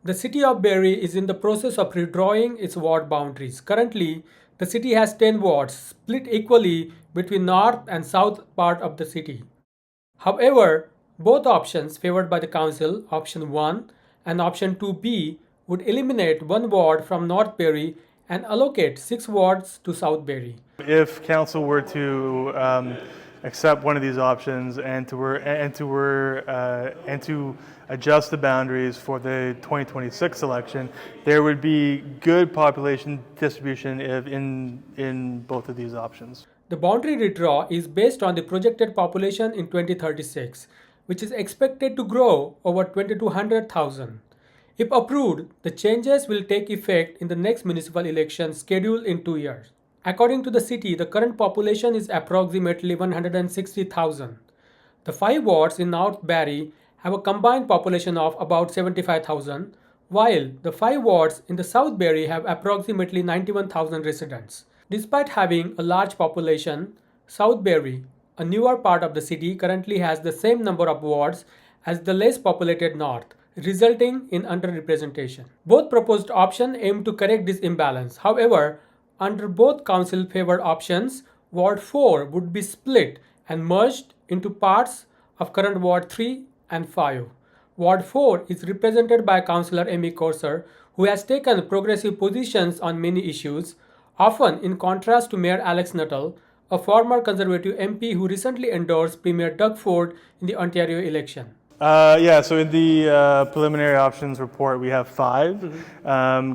The City of Barrie is in the process of redrawing its ward boundaries. Currently, the city has 10 wards, split equally between north and south part of the city. However, both options favored by the council, option 1 and option 2B, would eliminate one ward from North Barrie and allocate 6 wards to South Barrie. If council were to accept one of these options and to adjust the boundaries for the 2026 election, there would be good population distribution in both of these options. The boundary redraw is based on the projected population in 2036, which is expected to grow over 2,200,000. If approved, the changes will take effect in the next municipal election scheduled in 2 years. According to the city, the current population is approximately 160,000. The 5 wards in North Barrie have a combined population of about 75,000, while the 5 wards in the South Barrie have approximately 91,000 residents. Despite having a large population, South Barrie, a newer part of the city, currently has the same number of wards as the less populated north, resulting in underrepresentation. Both proposed options aim to correct this imbalance. However, under both council favored options, Ward 4 would be split and merged into parts of current Ward 3 and 5. Ward 4 is represented by Councillor Amy Cllr, who has taken progressive positions on many issues, often in contrast to Mayor Alex Nuttall, a former Conservative MP who recently endorsed Premier Doug Ford in the Ontario election. So in the preliminary options report, we have 5.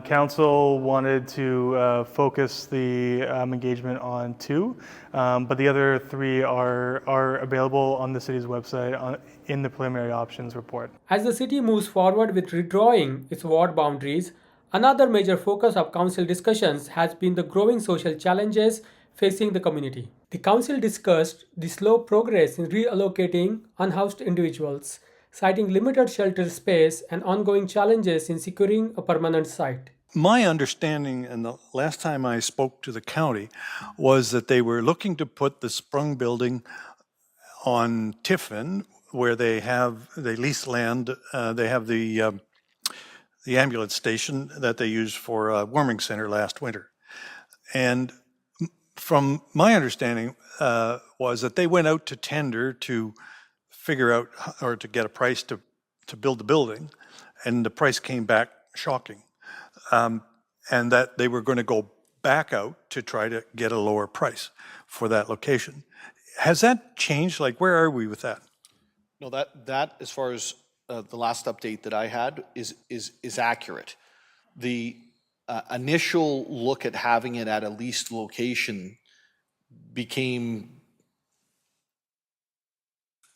Council wanted to focus the engagement on 2, but the other 3 are available on the city's website in the preliminary options report. As the city moves forward with redrawing its ward boundaries, another major focus of council discussions has been the growing social challenges facing the community. The council discussed the slow progress in reallocating unhoused individuals, citing limited shelter space and ongoing challenges in securing a permanent site. My understanding, and the last time I spoke to the county, was that they were looking to put the Sprung building on Tiffin, where they lease land. They have the ambulance station that they used for a warming center last winter. And from my understanding was that they went out to tender to figure out or to get a price to build the building, and the price came back shocking, and that they were going to go back out to try to get a lower price for that location. Has that changed? Like, where are we with that? No, that as far as the last update that I had is accurate. The initial look at having it at a leased location became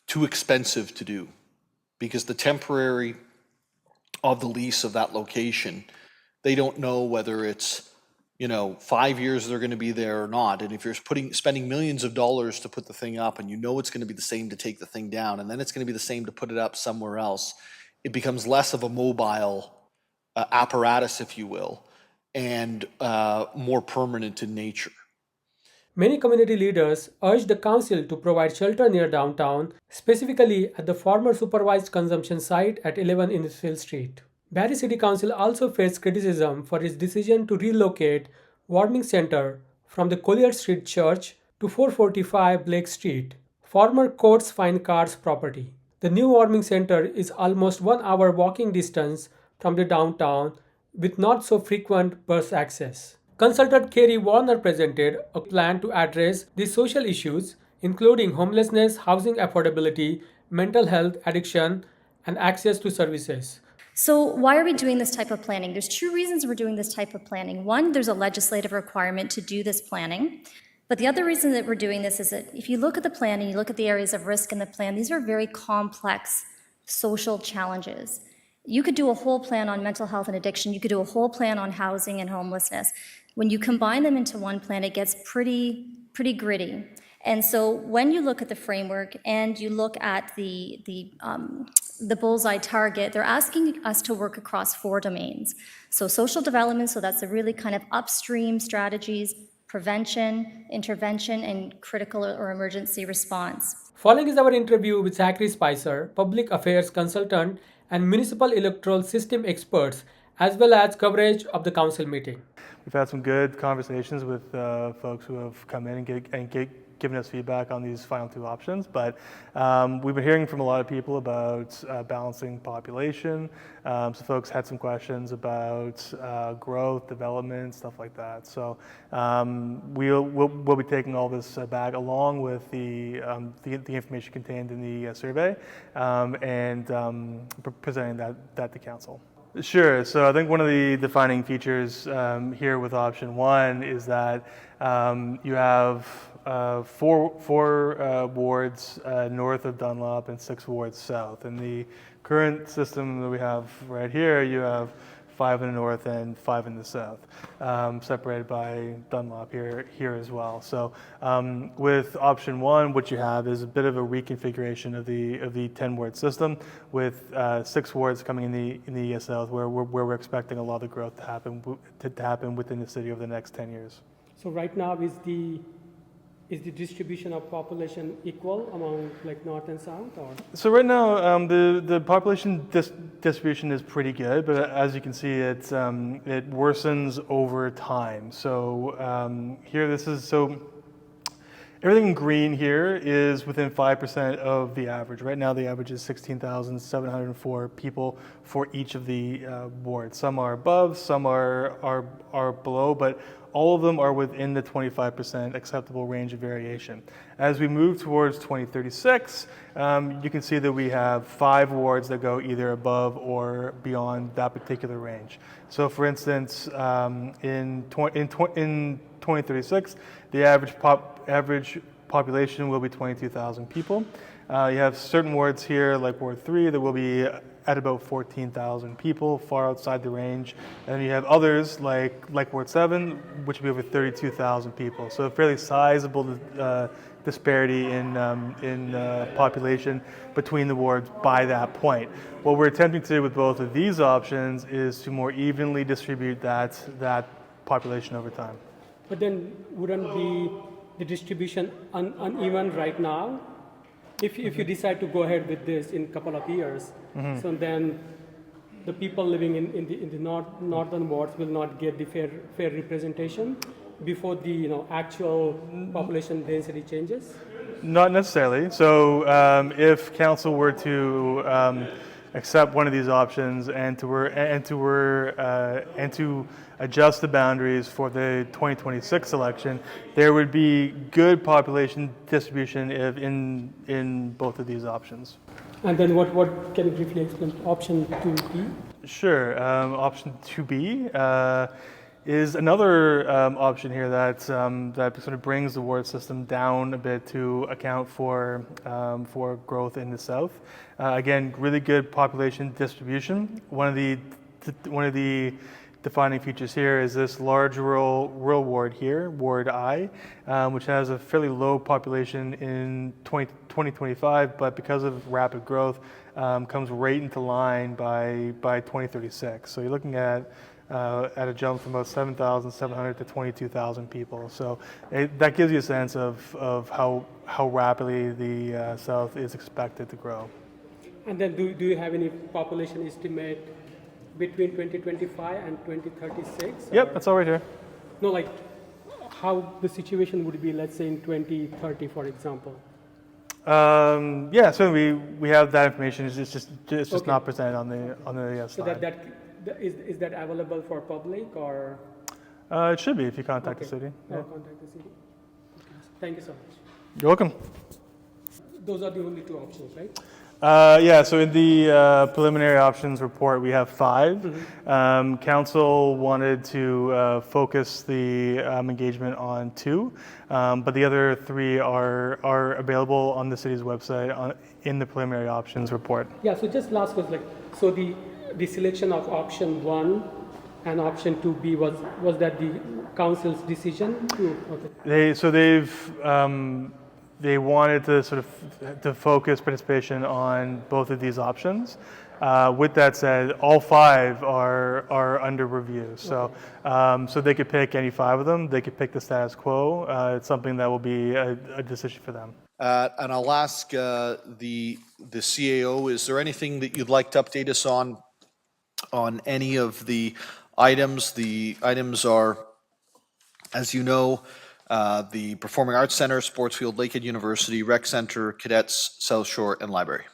too expensive to do, because the temporary of the lease of that location, they don't know whether it's 5 years they're going to be there or not. And if you're spending millions of dollars to put the thing up, and it's going to be the same to take the thing down, and then it's going to be the same to put it up somewhere else, it becomes less of a mobile apparatus, if you will, and more permanent in nature. Many community leaders urged the council to provide shelter near downtown, specifically at the former supervised consumption site at 11 Innisfil Street. Barrie City Council also faced criticism for its decision to relocate warming center from the Cllr Street Church to 445 Blake Street, former Coates Fine Cars property. The new warming center is almost 1 hour walking distance from the downtown with not so frequent bus access. Consultant Kerry Warner presented a plan to address these social issues, including homelessness, housing affordability, mental health, addiction, and access to services. So why are we doing this type of planning? There's 2 reasons we're doing this type of planning. One, there's a legislative requirement to do this planning. But the other reason that we're doing this is that if you look at the plan and you look at the areas of risk in the plan, these are very complex social challenges. You could do a whole plan on mental health and addiction. You could do a whole plan on housing and homelessness. When you combine them into one plan, it gets pretty gritty. And so when you look at the framework and you look at the bullseye target, they're asking us to work across 4 domains. So social development, so that's the really kind of upstream strategies, prevention, intervention, and critical or emergency response. Following is our interview with Zachary Spicer, public affairs consultant and municipal electoral system experts, as well as coverage of the council meeting. We've had some good conversations with folks who have come in and given us feedback on these final two options, but we've been hearing from a lot of people about balancing population. So folks had some questions about growth, development, stuff like that. So we'll be taking all this back along with the information contained in the survey and presenting that to council. Sure. So I think one of the defining features here with option one is that you have four wards north of Dunlop and 6 wards south. In the current system that we have right here, you have 5 in the north and 5 in the south, separated by Dunlop here as well. So with option one, what you have is a bit of a reconfiguration of the 10-ward system, with 6 wards coming in the south, where we're expecting a lot of growth to happen within the city over the next 10 years. So right now is the distribution of population equal among like north and south, or? So right now, the population distribution is pretty good, but as you can see, it worsens over time. So everything in green here is within 5% of the average. Right now, the average is 16,704 people for each of the wards. Some are above, some are below, but all of them are within the 25% acceptable range of variation. As we move towards 2036, you can see that we have 5 wards that go either above or beyond that particular range. So for instance, in 2036, the average population will be 22,000 people. You have certain wards here, like Ward 3, that will be at about 14,000 people, far outside the range. And you have others, like Ward 7, which will be over 32,000 people. So a fairly sizable disparity in population between the wards by that point. What we're attempting to do with both of these options is to more evenly distribute that population over time. But then wouldn't be the distribution uneven right now? If you decide to go ahead with this in a couple of years, so then the people living in the northern wards will not get the fair representation before the actual population density changes? Not necessarily. So if council were to accept one of these options and to adjust the boundaries for the 2026 election, there would be good population distribution in both of these options. And then what can you briefly explain option 2B? Sure. Option 2B is another option here that sort of brings the ward system down a bit to account for growth in the south. Again, really good population distribution. One of the defining features here is this large rural ward here, Ward I, which has a fairly low population in 2025, but because of rapid growth, comes right into line by 2036. So you're looking at a jump from about 7,700 to 22,000 people. So that gives you a sense of how rapidly the South is expected to grow. And then do you have any population estimate between 2025 and 2036? Yep, that's all right here. No, like how the situation would be, let's say in 2030, for example. Yeah, so we have that information. It's just Okay. not presented on the So slide. is that available for public, or? It should be if you contact Okay. the city. Or Yeah. contact the city. Okay. Thank you so much. You're welcome. Those are the only two options, right? Yeah, so in the preliminary options report, we have 5. Council wanted to focus the engagement on 2, but the other 3 are available on the city's website in the preliminary options report. Yeah, so just last was like, so the selection of option 1 and option 2B was that the council's decision to, okay. They wanted to sort of to focus participation on both of these options. With that said, all 5 are under review. So so they could pick any 5 of them. They could pick the status quo. It's something that will be a decision for them. And I'll ask the CAO, is there anything that you'd like to update us on any of the items? The items are, as you know, the Performing Arts Center, Sports Field, Lakehead University, Rec Center, Cadets, South Shore, and Library.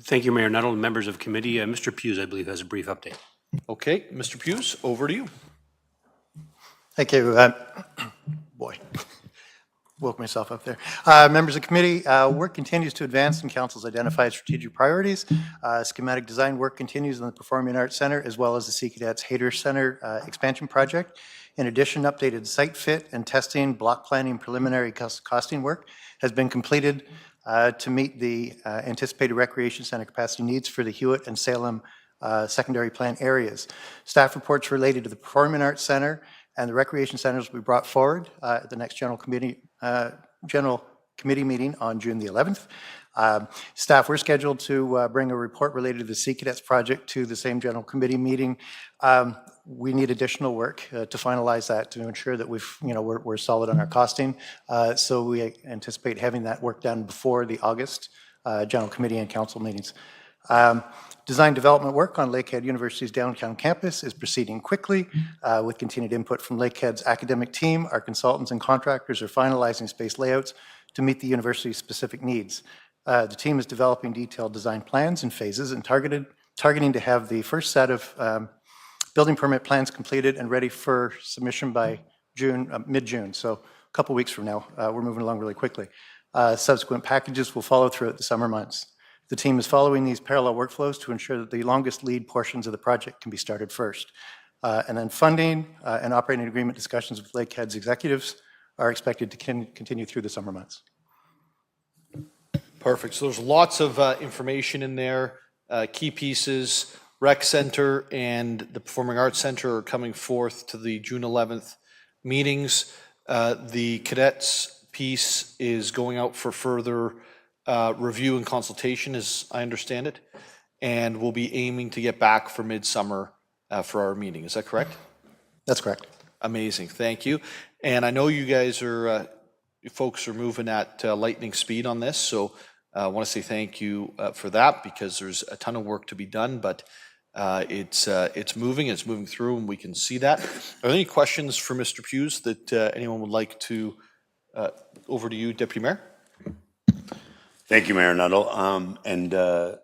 Thank you, Mayor Nuttall. Members of committee, Mr. Hughes, I believe, has a brief update. Okay, Mr. Hughes, over to you. Thank you. Boy, woke myself up there. Members of committee, work continues to advance and council's identified strategic priorities. Schematic design work continues in the Performing Arts Center as well as the Sea Cadets Hayter Center expansion project. In addition, updated site fit and testing, block planning, preliminary costing work has been completed to meet the anticipated recreation center capacity needs for the Hewitt and Salem secondary plan areas. Staff reports related to the Performing Arts Center and the recreation centers will be brought forward at the next general committee meeting on June the 11th. Staff were scheduled to bring a report related to the Sea Cadets project to the same general committee meeting. We need additional work to finalize that to ensure that we're solid on our costing. So we anticipate having that work done before the August general committee and council meetings. Design development work on Lakehead University's downtown campus is proceeding quickly with continued input from Lakehead's academic team. Our consultants and contractors are finalizing space layouts to meet the university's specific needs. The team is developing detailed design plans in phases and targeting to have the first set of building permit plans completed and ready for submission by mid-June. So a couple weeks from now, we're moving along really quickly. Subsequent packages will follow throughout the summer months. The team is following these parallel workflows to ensure that the longest lead portions of the project can be started first. And then funding and operating agreement discussions with Lakehead's executives are expected to continue through the summer months. Perfect. So there's lots of information in there, key pieces. Rec Center and the Performing Arts Center are coming forth to the June 11th meetings. The cadets piece is going out for further review and consultation, as I understand it, and we'll be aiming to get back for midsummer for our meeting. Is that correct? That's correct. Amazing. Thank you. And I know you guys are, you folks are moving at lightning speed on this, so I want to say thank you for that because there's a ton of work to be done, but it's moving through, and we can see that. Are there any questions for Mr. Hughes that anyone would like to? Over to you, Deputy Mayor. Thank you, Mayor Nuttall. And other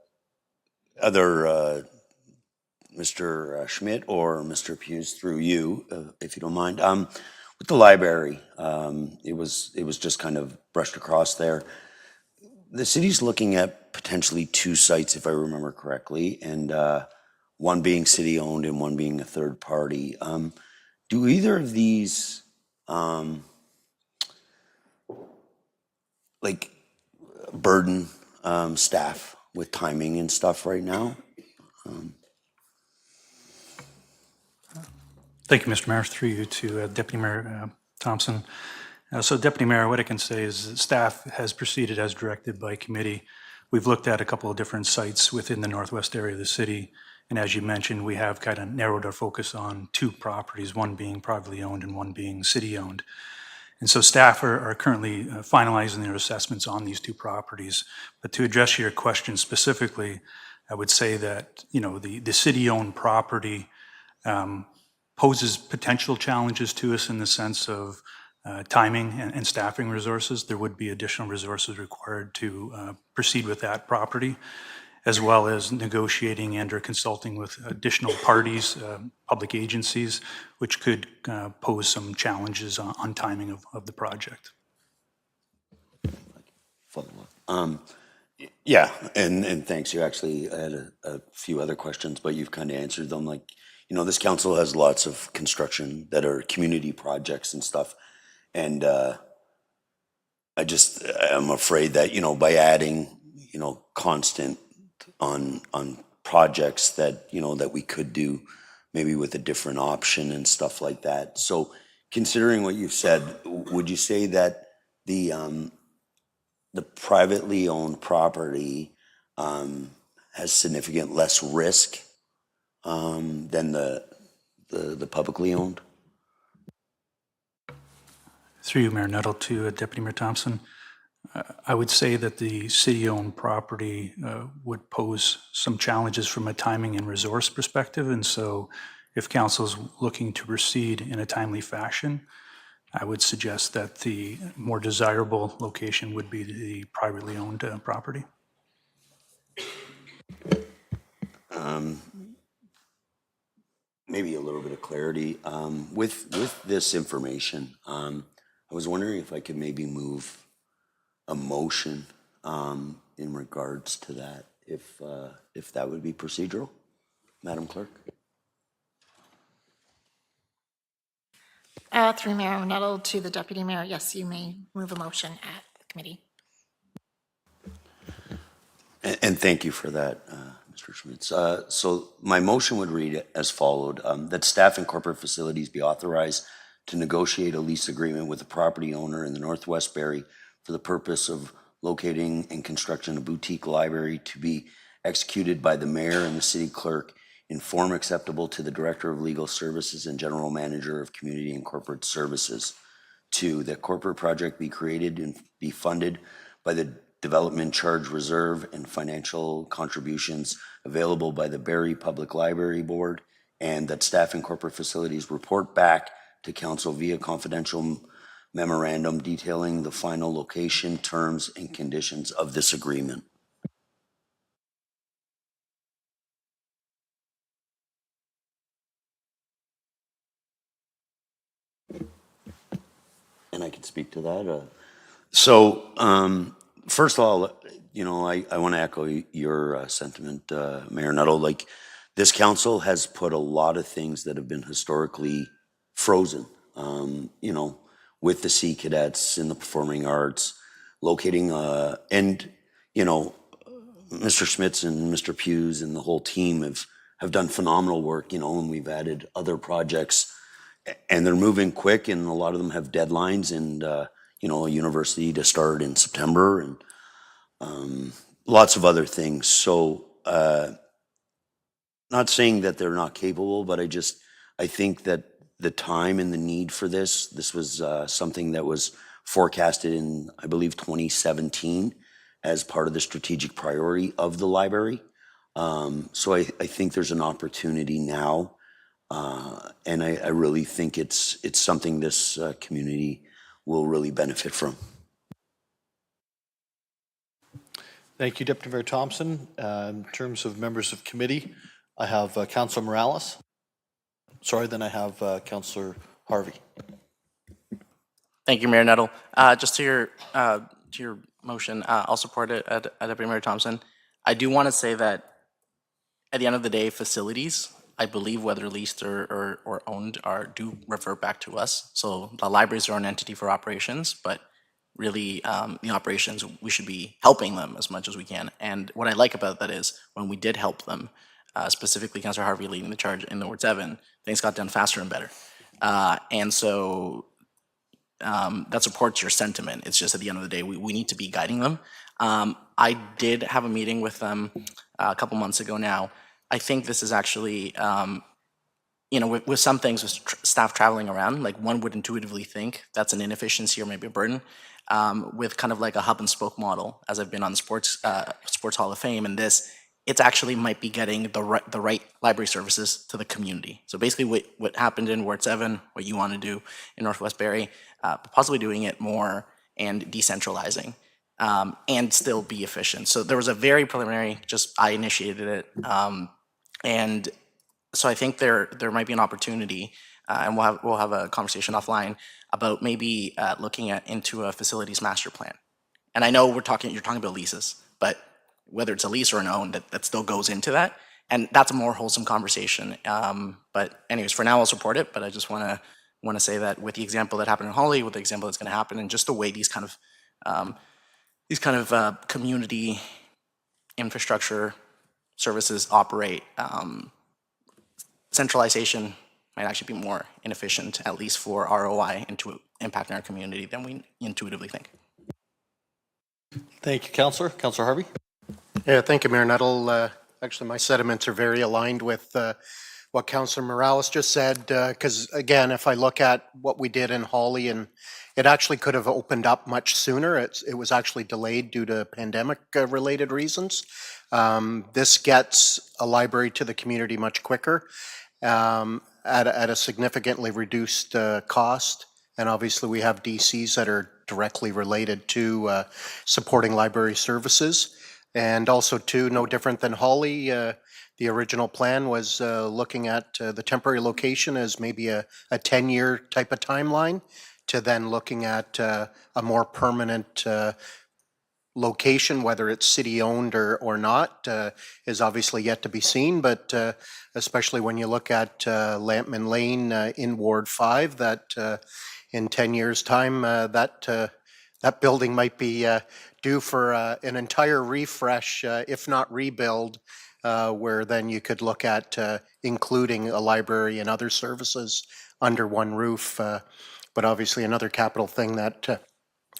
Mr. Schmidt or Mr. Hughes through you, if you don't mind. With the library, it was just kind of brushed across there. The city's looking at potentially 2 sites, if I remember correctly, and one being city-owned and one being a third party. Do either of these burden staff with timing and stuff right now? Thank you, Mr. Mayor. Through you to Deputy Mayor Thompson. So Deputy Mayor, what I can say is that staff has proceeded as directed by committee. We've looked at a couple of different sites within the northwest area of the city. And as you mentioned, we have kind of narrowed our focus on 2 properties, one being privately owned and one being city-owned. And so staff are currently finalizing their assessments on these 2 properties. But to address your question specifically, I would say that, the city-owned property poses potential challenges to us in the sense of timing and staffing resources. There would be additional resources required to proceed with that property, as well as negotiating and or consulting with additional parties, public agencies, which could pose some challenges on timing of the project. Yeah, and thanks. You actually had a few other questions, but you've kind of answered them. This council has lots of construction that are community projects and stuff. And I'm afraid that, by adding, constant on projects that, that we could do maybe with a different option and stuff like that. So considering what you've said, would you say that the privately owned property has significant less risk than the publicly owned? Through you, Mayor Nuttall, to Deputy Mayor Thompson. I would say that the city-owned property would pose some challenges from a timing and resource perspective. And so if council's looking to proceed in a timely fashion, I would suggest that the more desirable location would be the privately owned property. Maybe a little bit of clarity. With this information, I was wondering if I could maybe move a motion in regards to that, if that would be procedural, Madam Clerk? Through Mayor Nuttall to the Deputy Mayor, yes, you may move a motion at the committee. And thank you for that, Mr. Schmitz. So my motion would read as followed, that staff and corporate facilities be authorized to negotiate a lease agreement with the property owner in the Northwest Barrie for the purpose of locating and construction a boutique library to be executed by the mayor and the city clerk in form acceptable to the Director of Legal Services and General Manager of Community and Corporate Services. 2, that corporate project be created and be funded by the Development Charge Reserve and financial contributions available by the Barrie Public Library Board, and that staff and corporate facilities report back to council via confidential memorandum detailing the final location, terms, and conditions of this agreement. And I can speak to that. First of all, I want to echo your sentiment, Mayor Nuttall. Like, this council has put a lot of things that have been historically frozen, with the Sea Cadets in the performing arts, locating, Mr. Schmitz and Mr. Hughes and the whole team have done phenomenal work, and we've added other projects, and they're moving quick, and a lot of them have deadlines, and a university to start in September, and lots of other things. So, not saying that they're not capable, but I think that the time and the need for this was something that was forecasted in, I believe, 2017 as part of the strategic priority of the library. So I think there's an opportunity now, and I really think it's something this community will really benefit from. Thank you, Deputy Mayor Thompson. In terms of members of committee, I have Councillor Morales. Sorry, then I have Councillor Harvey. Thank you, Mayor Nuttall. Just to your motion, I'll support it, Deputy Mayor Thompson. I do want to say that at the end of the day, facilities, I believe, whether leased or owned, do revert back to us. So the libraries are an entity for operations, but really the operations, we should be helping them as much as we can. And what I like about that is when we did help them, specifically Councillor Harvey leading the charge in the Ward 7, things got done faster and better. And so that supports your sentiment. It's just at the end of the day, we need to be guiding them. I did have a meeting with them a couple months ago now. I think this is actually, with some things with staff traveling around, like one would intuitively think that's an inefficiency or maybe a burden. With kind of like a hub and spoke model, as I've been on the Sports Hall of Fame, and it's actually might be getting the right library services to the community. So basically what happened in Ward 7, what you want to do in Northwest Barrie, possibly doing it more and decentralizing, and still be efficient. So there was a very preliminary, I initiated it, and so I think there might be an opportunity, and we'll have a conversation offline about maybe looking into a facilities master plan. And I know you're talking about leases, but whether it's a lease or an own, that still goes into that. And that's a more wholesome conversation. But anyways, for now, I'll support it. But I just want to say that with the example that happened in Holly, with the example that's going to happen, and just the way these kind of community infrastructure services operate, centralization might actually be more inefficient, at least for ROI, into impacting our community than we intuitively think. Thank you, Councillor. Councillor Harvey. Yeah, thank you, Mayor Nuttall. Actually, my sentiments are very aligned with what Councillor Morales just said, because again, if I look at what we did in Hawley, and it actually could have opened up much sooner. It was actually delayed due to pandemic-related reasons. This gets a library to the community much quicker at a significantly reduced cost. And obviously, we have DCs that are directly related to supporting library services. And also, too, no different than Hawley, the original plan was looking at the temporary location as maybe a 10-year type of timeline, to then looking at a more permanent location, whether it's city-owned or not, is obviously yet to be seen. But especially when you look at Lampman Lane in Ward 5, that in 10 years' time, that building might be due for an entire refresh, if not rebuild, where then you could look at including a library and other services under one roof. But obviously another capital thing that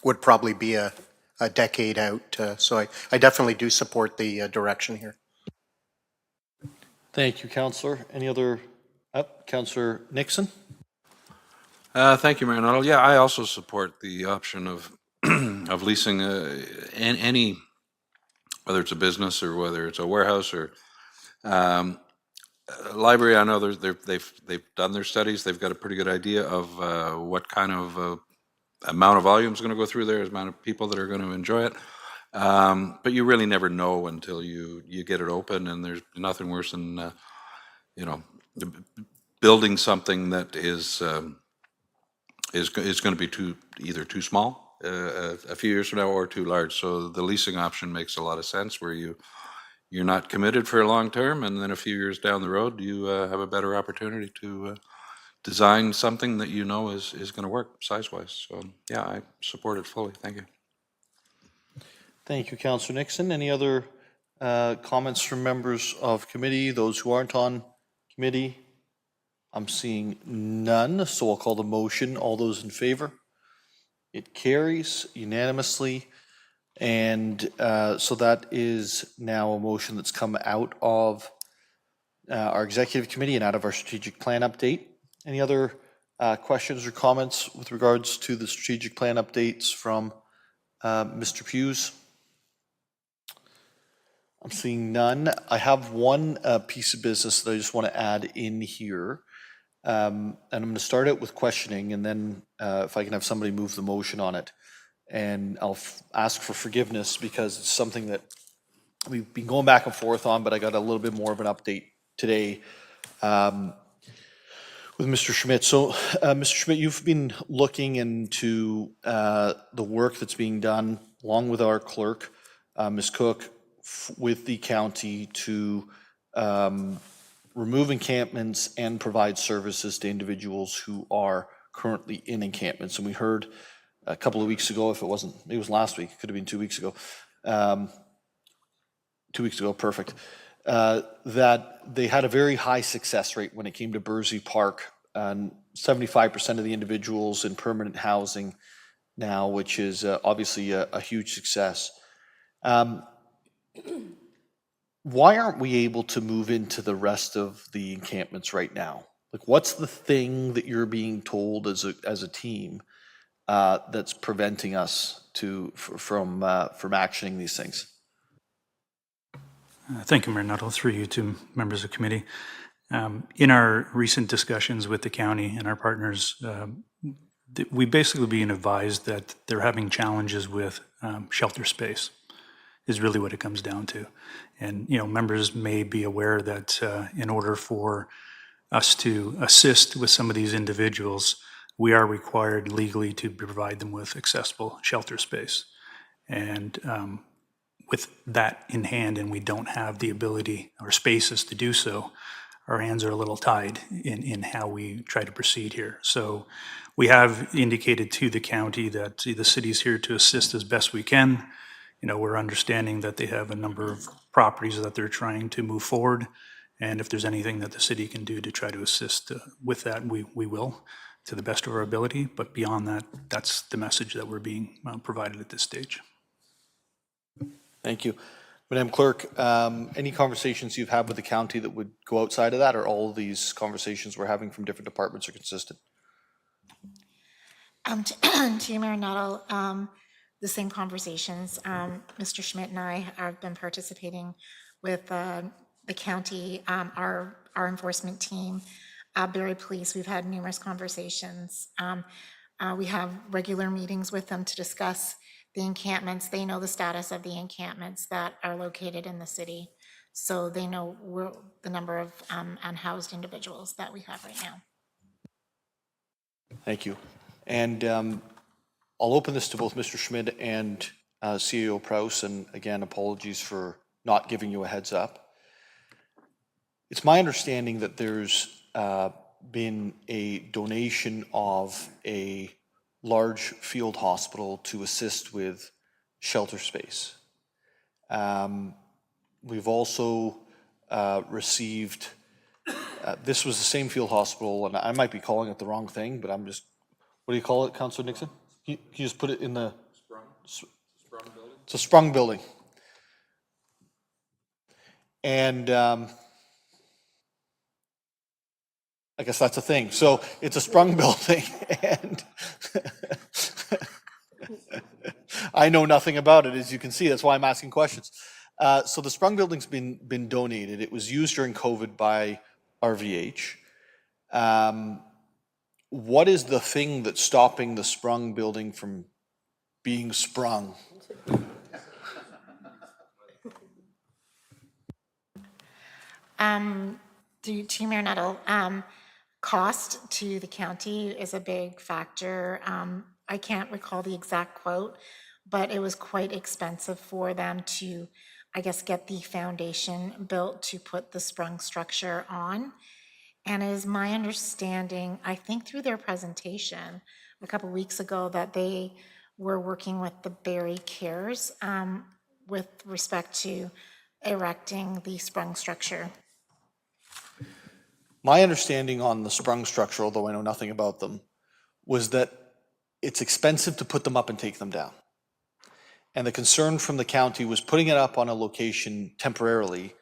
would probably be a decade out. So I definitely do support the direction here. Thank you, Councillor. Any other? Councillor Nixon? Thank you, Mayor Nuttall. Yeah, I also support the option of of leasing any, whether it's a business or whether it's a warehouse or library. I know they've done their studies. They've got a pretty good idea of what kind of amount of volume is going to go through there, amount of people that are going to enjoy it. But you really never know until you get it open, and there's nothing worse than building something that is going to be either too small a few years from now or too large. So the leasing option makes a lot of sense, where you're not committed for a long term, and then a few years down the road you have a better opportunity to design something that you know is going to work size-wise. So yeah, I support it fully. Thank you. Thank you, Councillor Nixon. Any other comments from members of committee, those who aren't on committee? I'm seeing none, so I'll call the motion. All those in favor? It carries unanimously. And so that is now a motion that's come out of our executive committee and out of our strategic plan update. Any other questions or comments with regards to the strategic plan updates from Mr. Hughes? I'm seeing none. I have one piece of business that I just want to add in here. And I'm going to start out with questioning, and then if I can have somebody move the motion on it. And I'll ask for forgiveness because it's something that we've been going back and forth on, but I got a little bit more of an update today with Mr. Schmidt. So, Mr. Schmidt, you've been looking into the work that's being done along with our clerk, Ms. Cook, with the county to remove encampments and provide services to individuals who are currently in encampments. And we heard a couple of weeks ago, if it wasn't, maybe it was last week, it could have been 2 weeks ago. 2 weeks ago, perfect. That they had a very high success rate when it came to Bursey Park, and 75% of the individuals in permanent housing now, which is obviously a huge success. Why aren't we able to move into the rest of the encampments right now? Like, what's the thing that you're being told as a team that's preventing us from actioning these things? Thank you, Mayor Nuttall. Through you to members of committee. In our recent discussions with the county and our partners, we basically being advised that they're having challenges with shelter space is really what it comes down to. And, members may be aware that in order for us to assist with some of these individuals, we are required legally to provide them with accessible shelter space. And with that in hand, and we don't have the ability or spaces to do so, our hands are a little tied in how we try to proceed here. So we have indicated to the county that the city's here to assist as best we can. We're understanding that they have a number of properties that they're trying to move forward. And if there's anything that the city can do to try to assist with that, we will, to the best of our ability. But beyond that, that's the message that we're being provided at this stage. Thank you. Madam Clerk, any conversations you've had with the county that would go outside of that, or all of these conversations we're having from different departments are consistent? To you, Mayor Nuttall, the same conversations. Mr. Schmidt and I have been participating with the county, our enforcement team, Barrie Police. We've had numerous conversations. We have regular meetings with them to discuss the encampments. They know the status of the encampments that are located in the city. So they know the number of unhoused individuals that we have right now. Thank you. And I'll open this to both Mr. Schmidt and CEO Prowse, and again, apologies for not giving you a heads up. It's my understanding that there's been a donation of a large field hospital to assist with shelter space. We've also received, this was the same field hospital, and I might be calling it the wrong thing, but I'm just, what do you call it, Councillor Nixon? Can you just put it in the... Sprung building? It's a sprung building. And I guess that's a thing. So it's a sprung building, and I know nothing about it, as you can see. That's why I'm asking questions. So the sprung building's been donated. It was used during COVID by RVH. What is the thing that's stopping the sprung building from being sprung? To Mayor Nuttall, cost to the county is a big factor. I can't recall the exact quote, but it was quite expensive for them to, I guess, get the foundation built to put the sprung structure on. And it is my understanding, I think through their presentation a couple weeks ago, that they were working with the Barrie Cares with respect to erecting the sprung structure. My understanding on the sprung structure, although I know nothing about them, was that it's expensive to put them up and take them down. And the concern from the county was putting it up on a location temporarily,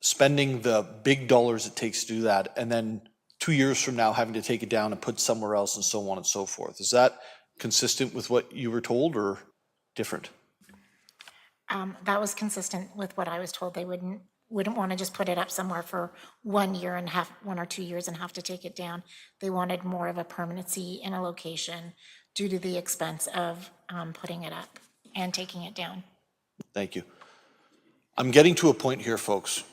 spending the big dollars it takes to do that, and then 2 years from now having to take it down and put somewhere else and so on and so forth. Is that consistent with what you were told or different? That was consistent with what I was told. They wouldn't want to just put it up somewhere for 1 year and 1 or 2 years and have to take it down. They wanted more of a permanency in a location due to the expense of putting it up and taking it down. Thank you. I'm getting to a point here, folks.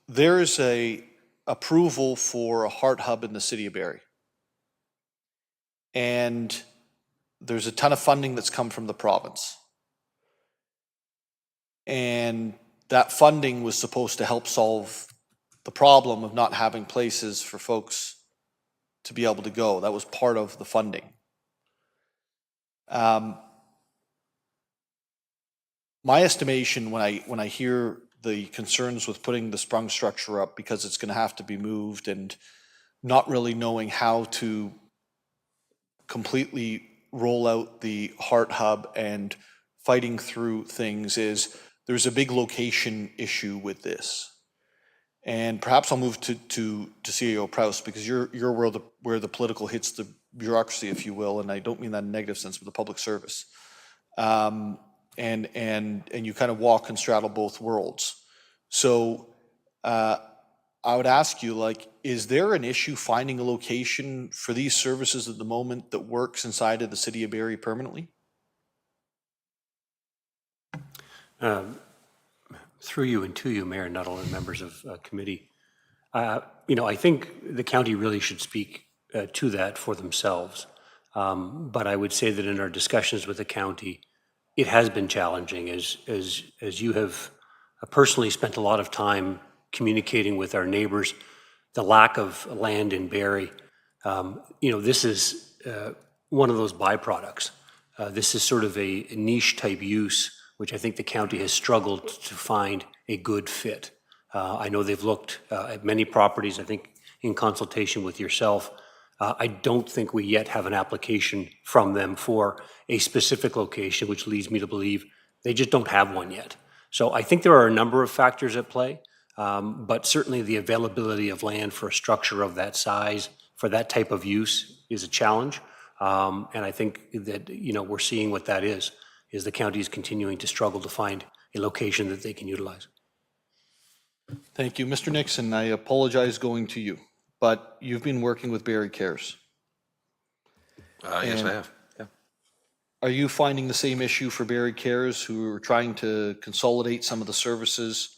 There is a approval for a heart hub in the City of Barrie. And there's a ton of funding that's come from the province. And that funding was supposed to help solve the problem of not having places for folks to be able to go. That was part of the funding. My estimation when I hear the concerns with putting the sprung structure up because it's going to have to be moved and not really knowing how to completely roll out the heart hub and fighting through things is there's a big location issue with this. And perhaps I'll move to CEO Prowse, because you're where the political hits the bureaucracy, if you will, and I don't mean that in a negative sense, but the public service. And you kind of walk and straddle both worlds. So I would ask you, like, is there an issue finding a location for these services at the moment that works inside of the City of Barrie permanently? Through you and to you, Mayor Nuttall and members of committee, I think the county really should speak to that for themselves. But I would say that in our discussions with the county, it has been challenging as you have personally spent a lot of time communicating with our neighbors, the lack of land in Barrie. This is one of those byproducts. This is sort of a niche type use, which I think the county has struggled to find a good fit. I know they've looked at many properties, I think in consultation with yourself. I don't think we yet have an application from them for a specific location, which leads me to believe they just don't have one yet. So I think there are a number of factors at play, but certainly the availability of land for a structure of that size, for that type of use is a challenge. And I think that, we're seeing what that is the county is continuing to struggle to find a location that they can utilize. Thank you. Mr. Nixon, I apologize going to you, but you've been working with Barrie Cares. Yes, I have. Yeah. Are you finding the same issue for Barrie Cares, who are trying to consolidate some of the services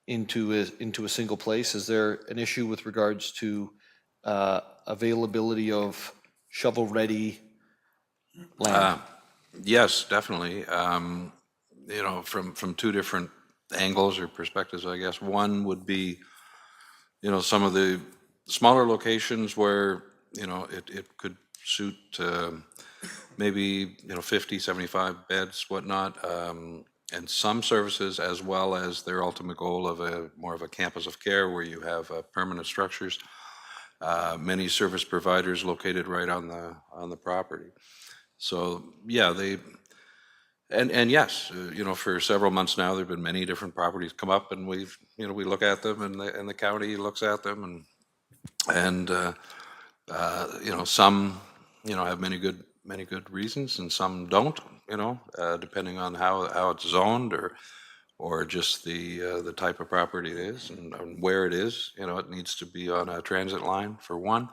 into a single place? Is there an issue with regards to availability of shovel-ready land? Yes, definitely. From two different angles or perspectives, I guess. One would be, some of the smaller locations where, it could suit maybe, 50, 75 beds, whatnot, and some services, as well as their ultimate goal of more of a campus of care where you have permanent structures. Many service providers located right on the property. So yeah, and yes, for several months now, there've been many different properties come up, and we look at them, and the county looks at them, and some have many good reasons, and some don't. Depending on how it's zoned or just the type of property it is and where it is. It needs to be on a transit line for one.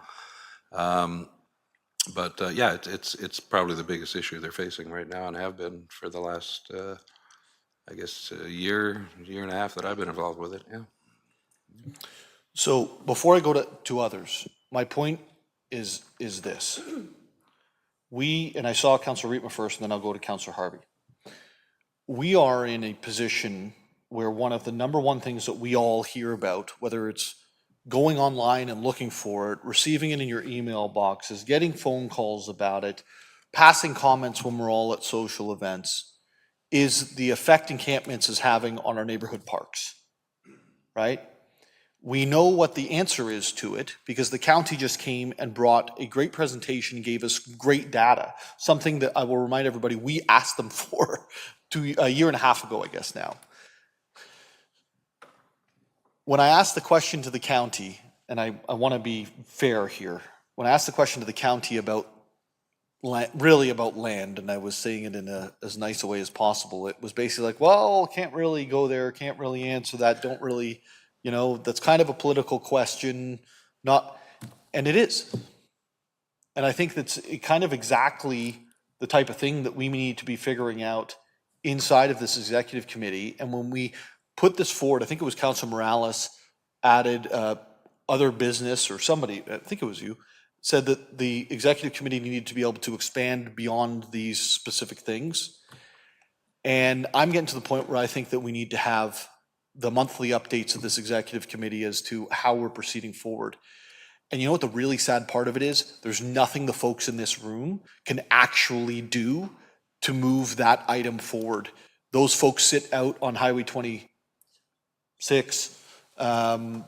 But yeah, it's probably the biggest issue they're facing right now, and have been for the last, I guess, year and a half that I've been involved with it. Yeah. So before I go to others, my point is this. And I saw Councillor Rietma first, and then I'll go to Councillor Harvey. We are in a position where one of the number one things that we all hear about, whether it's going online and looking for it, receiving it in your email boxes, getting phone calls about it, passing comments when we're all at social events, is the effect encampments is having on our neighborhood parks, right? We know what the answer is to it because the county just came and brought a great presentation, gave us great data, something that I will remind everybody we asked them for a year and a half ago, I guess now. When I asked the question to the county, and I want to be fair here, when I asked the question to the county about really about land, and I was saying it in as nice a way as possible, it was basically like, well, can't really go there, can't really answer that, don't really, that's kind of a political question, and it is. And I think that's kind of exactly the type of thing that we need to be figuring out inside of this executive committee. And when we put this forward, I think it was Councilor Morales added other business, or somebody, I think it was you, said that the executive committee needed to be able to expand beyond these specific things. And I'm getting to the point where I think that we need to have the monthly updates of this executive committee as to how we're proceeding forward. And you know what the really sad part of it is? There's nothing the folks in this room can actually do to move that item forward. Those folks sit out on Highway 26 in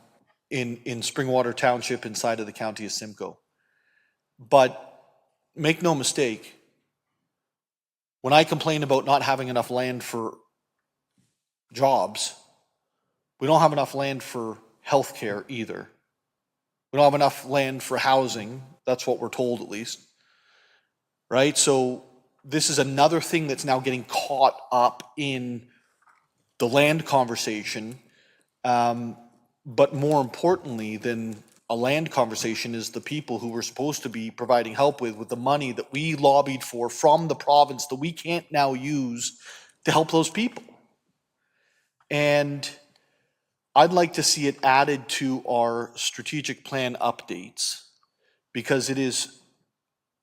Springwater Township inside of the county of Simcoe. But make no mistake, when I complain about not having enough land for jobs, we don't have enough land for healthcare either. We don't have enough land for housing. That's what we're told, at least. Right? So this is another thing that's now getting caught up in the land conversation. But more importantly than a land conversation is the people who we're supposed to be providing help with the money that we lobbied for from the province that we can't now use to help those people. And I'd like to see it added to our strategic plan updates because it is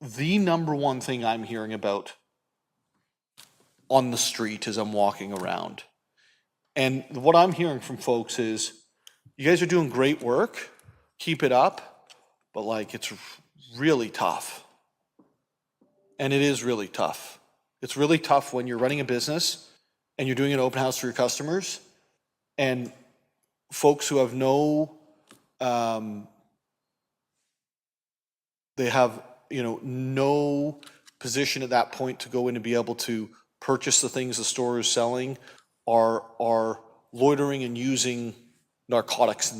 the number one thing I'm hearing about on the street as I'm walking around. And what I'm hearing from folks is, you guys are doing great work, keep it up, but like it's really tough. And it is really tough. It's really tough when you're running a business and you're doing an open house for your customers and folks who have they have, no position at that point to go in and be able to purchase the things the store is selling are loitering and using narcotics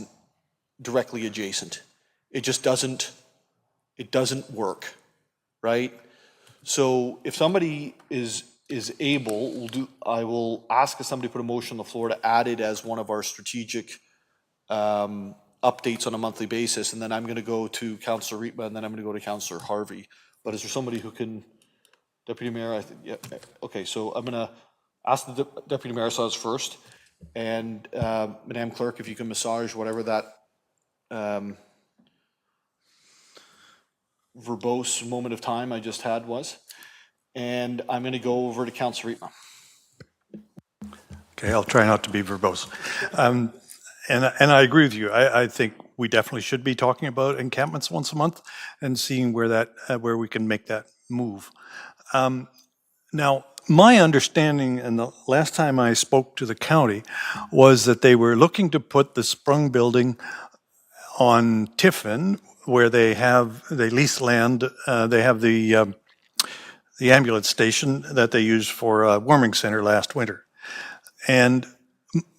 directly adjacent. It just doesn't work, right? So if somebody is able, I will ask if somebody put a motion on the floor to add it as one of our strategic updates on a monthly basis, and then I'm going to go to Councillor Rietma, and then I'm going to go to Councillor Harvey. But is there somebody who can, Deputy Mayor? I think, yeah. Okay, so I'm going to ask the Deputy Mayor says first, and Madam Clerk, if you can massage whatever that verbose moment of time I just had was. And I'm going to go over to Councillor Rietma. Okay, I'll try not to be verbose. And I agree with you. I think we definitely should be talking about encampments once a month and seeing where we can make that move. Now, my understanding, and the last time I spoke to the county, was that they were looking to put the Sprung building on Tiffin, where they lease land. They have the ambulance station that they used for a warming center last winter. And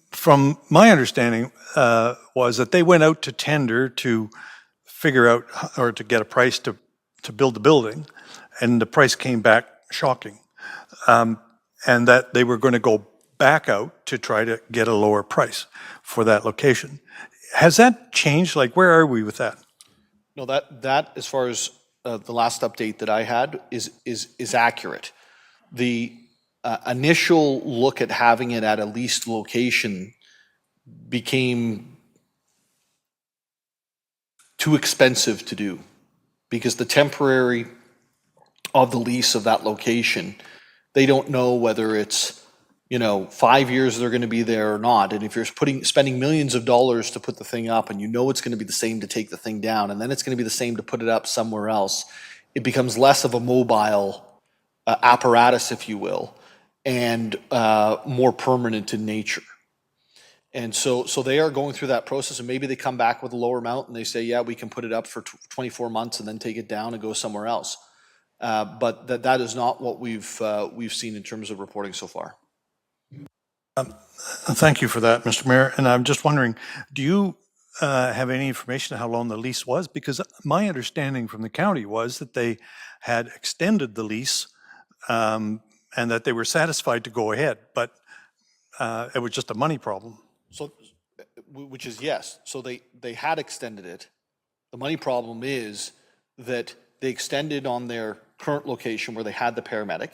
from my understanding was that they went out to tender to figure out or to get a price to build the building, and the price came back shocking. And that they were going to go back out to try to get a lower price for that location. Has that changed? Like, where are we with that? No, that as far as the last update that I had is accurate. The initial look at having it at a leased location became too expensive to do because the temporary of the lease of that location, they don't know whether it's 5 years they're going to be there or not. And if you're spending millions of dollars to put the thing up, and it's going to be the same to take the thing down, and then it's going to be the same to put it up somewhere else, it becomes less of a mobile apparatus, if you will, and more permanent in nature. And so they are going through that process, and maybe they come back with a lower amount and they say, yeah, we can put it up for 24 months and then take it down and go somewhere else. But that is not what we've seen in terms of reporting so far. Thank you for that, Mr. Mayor. And I'm just wondering, do you have any information on how long the lease was? Because my understanding from the county was that they had extended the lease and that they were satisfied to go ahead, but it was just a money problem. So, which is yes. So they had extended it. The money problem is that they extended on their current location where they had the paramedic,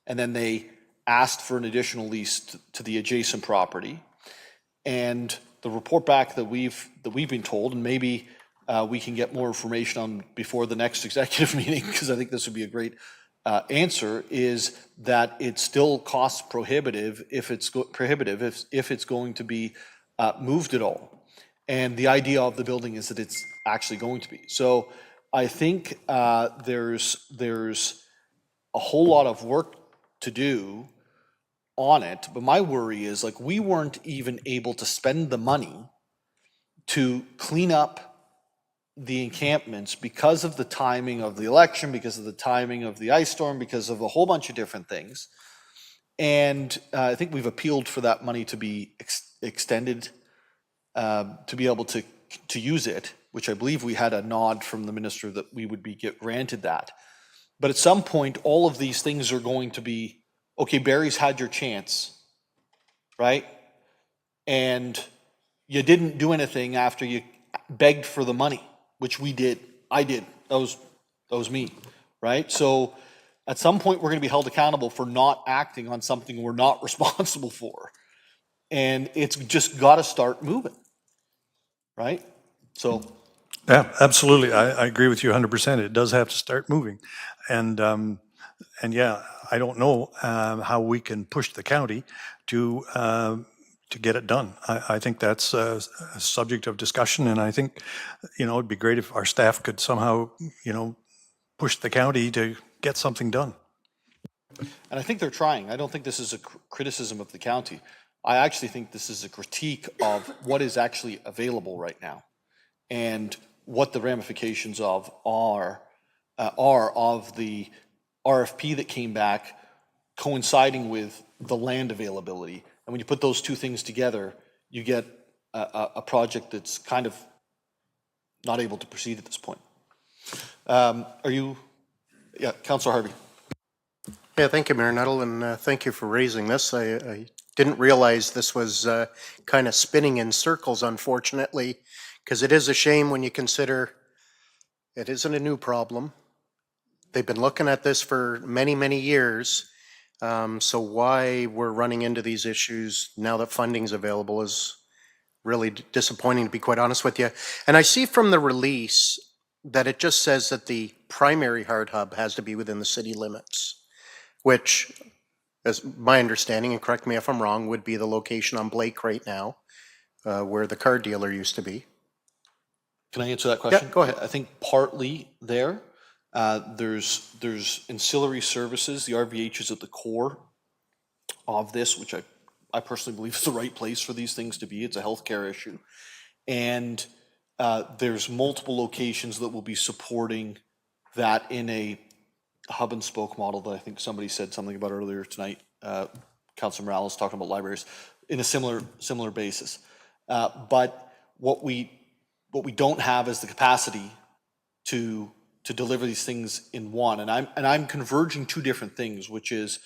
and then they asked for an additional lease to the adjacent property. And the report back that we've been told, and maybe we can get more information on before the next executive meeting, because I think this would be a great answer, is that it still costs prohibitive if it's going to be moved at all. And the idea of the building is that it's actually going to be. So I think there's a whole lot of work to do on it, but my worry is we weren't even able to spend the money to clean up the encampments because of the timing of the election, because of the timing of the ice storm, because of a whole bunch of different things. And I think we've appealed for that money to be extended, to be able to use it, which I believe we had a nod from the minister that we would be granted that. But at some point, all of these things are going to be, okay, Barrie's had your chance, right? And you didn't do anything after you begged for the money, which we did. I did. That was me, right? So at some point, we're going to be held accountable for not acting on something we're not responsible for. And it's just got to start moving, right? So. Yeah, absolutely. I agree with you 100%. It does have to start moving. And yeah, I don't know how we can push the county to get it done. I think that's a subject of discussion, and I think, it'd be great if our staff could somehow, push the county to get something done. And I think they're trying. I don't think this is a criticism of the county. I actually think this is a critique of what is actually available right now and what the ramifications of are of the RFP that came back coinciding with the land availability. And when you put those two things together, you get a project that's kind of not able to proceed at this point. Yeah, Councillor Harvey. Yeah, thank you, Mayor Nuttall, and thank you for raising this. I didn't realize this was kind of spinning in circles, unfortunately, because it is a shame when you consider it isn't a new problem. They've been looking at this for many, many years. So why we're running into these issues now that funding's available is really disappointing, to be quite honest with you. And I see from the release that it just says that the primary hard hub has to be within the city limits, which, as my understanding, and correct me if I'm wrong, would be the location on Blake right now, where the car dealer used to be. Can I answer that question? Yeah, go ahead. I think partly there. There's ancillary services. The RVH is at the core of this, which I personally believe is the right place for these things to be. It's a healthcare issue. And there's multiple locations that will be supporting that in a hub and spoke model that I think somebody said something about earlier tonight. Councilor Morales talking about libraries in a similar basis. But what we don't have is the capacity to deliver these things in one. And I'm converging two different things, which is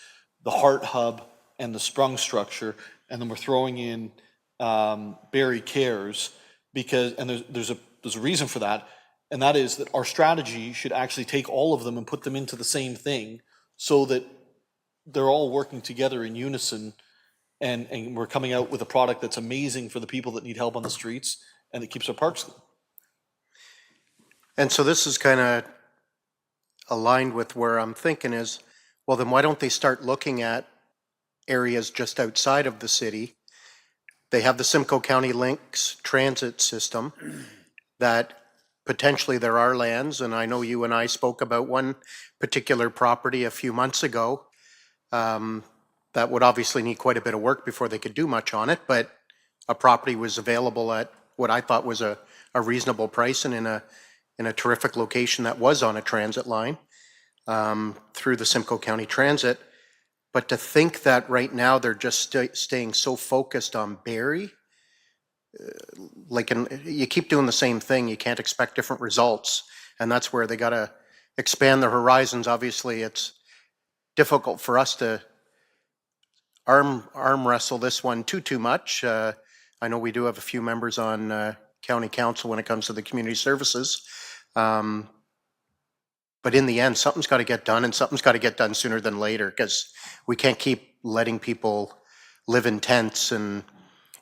the Heart Hub and the Sprung structure, and then we're throwing in Barrie Cares because, and there's a reason for that, and that is that our strategy should actually take all of them and put them into the same thing so that they're all working together in unison, and we're coming out with a product that's amazing for the people that need help on the streets, and it keeps our parks clean. And so this is kind of aligned with where I'm thinking is, well, then why don't they start looking at areas just outside of the city? They have the Simcoe County Links transit system that potentially there are lands, and I know you and I spoke about one particular property a few months ago that would obviously need quite a bit of work before they could do much on it, but a property was available at what I thought was a reasonable price and in a terrific location that was on a transit line through the Simcoe County Transit. But to think that right now they're just staying so focused on Barrie, you keep doing the same thing, you can't expect different results. And that's where they got to expand their horizons. Obviously, it's difficult for us to arm wrestle this one too much. I know we do have a few members on county council when it comes to the community services. But in the end, something's got to get done, and something's got to get done sooner than later, because we can't keep letting people live in tents. And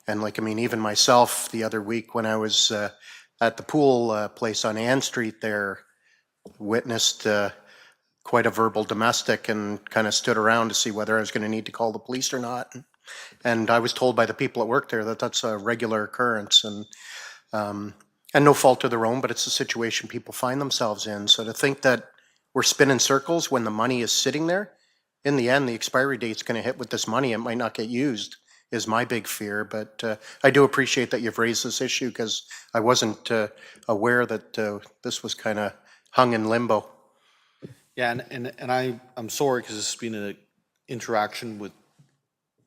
like, I mean, even myself the other week when I was at the pool place on Ann Street there, witnessed quite a verbal domestic and kind of stood around to see whether I was going to need to call the police or not. And I was told by the people that work there that that's a regular occurrence. And no fault of their own, but it's a situation people find themselves in. So to think that we're spinning circles when the money is sitting there, in the end, the expiry date's going to hit with this money. It might not get used, is my big fear. But I do appreciate that you've raised this issue, because I wasn't aware that this was kind of hung in limbo. Yeah, and I'm sorry, because this has been an interaction with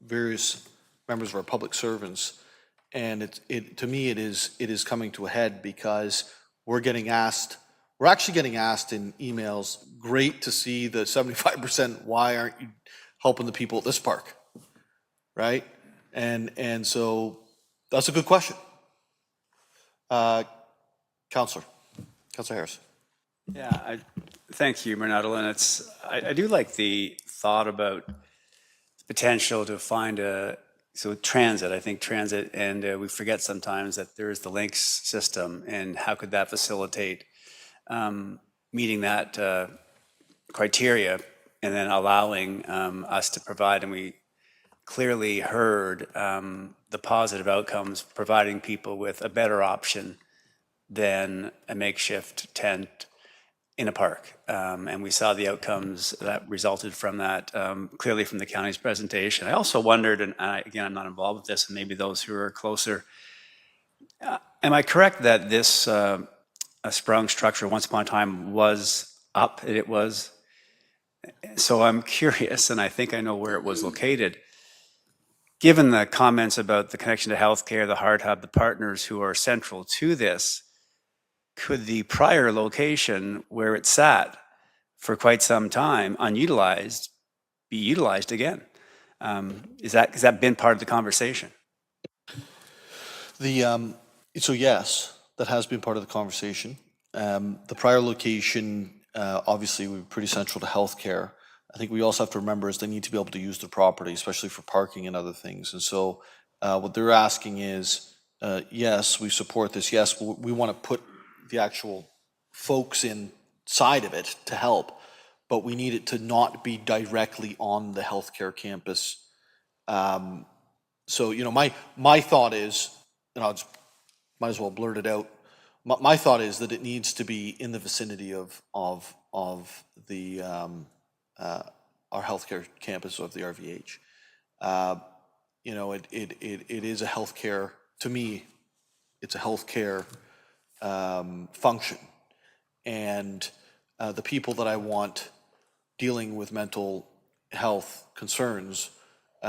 various members of our public servants. And to me, it is coming to a head, because we're actually getting asked in emails, great to see the 75%, why aren't you helping the people at this park, right? And so that's a good question. Councillor Harris. Yeah, thank you, Mernadel. And I do like the thought about the potential to find transit. I think transit, and we forget sometimes that there is the links system, and how could that facilitate meeting that criteria, and then allowing us to provide. And we clearly heard the positive outcomes, providing people with a better option than a makeshift tent in a park. And we saw the outcomes that resulted from that, clearly from the county's presentation. I also wondered, and again, I'm not involved with this, and maybe those who are closer, am I correct that this a sprung structure once upon a time was up? It was So I'm curious, and I think I know where it was located. Given the comments about the connection to healthcare, the Heart Hub, the partners who are central to this, could the prior location where it sat for quite some time, unutilized, be utilized again? Has that been part of the conversation? So yes, that has been part of the conversation. The prior location, obviously, would be pretty central to healthcare. I think we also have to remember is they need to be able to use their property, especially for parking and other things. And so what they're asking is, yes, we support this. Yes, we want to put the actual folks inside of it to help, but we need it to not be directly on the healthcare campus. So, my thought is, and I'll just might as well blurt it out. My thought is that it needs to be in the vicinity of the our healthcare campus of the RVH. It is a healthcare, to me, it's a healthcare function, and the people that I want dealing with mental health concerns. We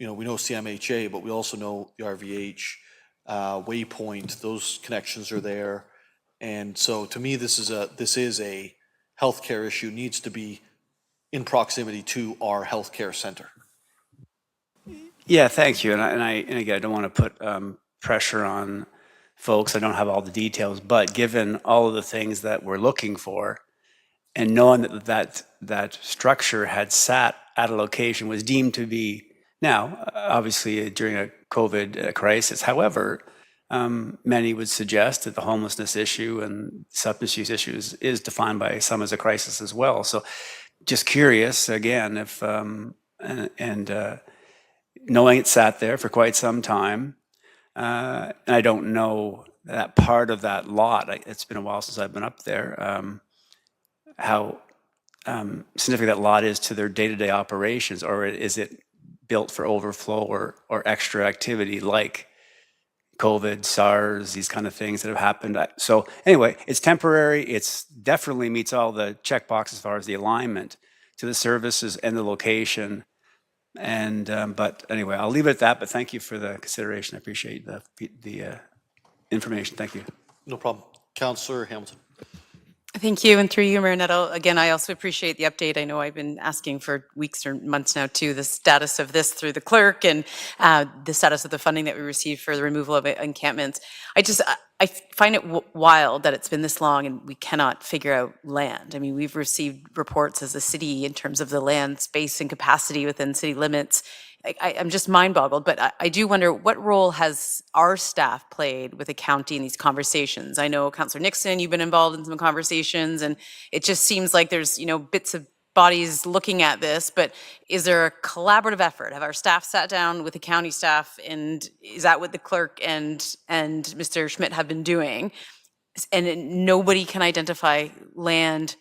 know CMHA, but we also know the RVH, Waypoint. Those connections are there, and so to me, this is a healthcare issue. Needs to be in proximity to our healthcare center. Yeah, thank you. And again, I don't want to put pressure on folks. I don't have all the details, but given all of the things that we're looking for, and knowing that structure had sat at a location was deemed to be, now, obviously during a COVID crisis. However, many would suggest that the homelessness issue and substance use issues is defined by some as a crisis as well. So just curious, again, if, knowing it sat there for quite some time, and I don't know that part of that lot, it's been a while since I've been up there, how significant that lot is to their day-to-day operations, or is it built for overflow or extra activity like COVID, SARS, these kind of things that have happened. So anyway, it's temporary. It's definitely meets all the checkboxes as far as the alignment to the services and the location. And but anyway, I'll leave it at that. But thank you for the consideration. I appreciate the information. Thank you. No problem. Councillor Hamilton. Thank you, and through you, Mayor Nettle, again, I also appreciate the update. I know I've been asking for weeks or months now, too, the status of this through the clerk and the status of the funding that we received for the removal of encampments. I find it wild that it's been this long and we cannot figure out land. I mean, we've received reports as a city in terms of the land space and capacity within city limits. I'm just mind boggled, but I do wonder what role has our staff played with the county in these conversations? I know Councillor Nixon, you've been involved in some conversations, and it just seems like there's, bits of bodies looking at this, but is there a collaborative effort? Have our staff sat down with the county staff, and is that what the clerk and Mr. Schmidt have been doing? And nobody can identify land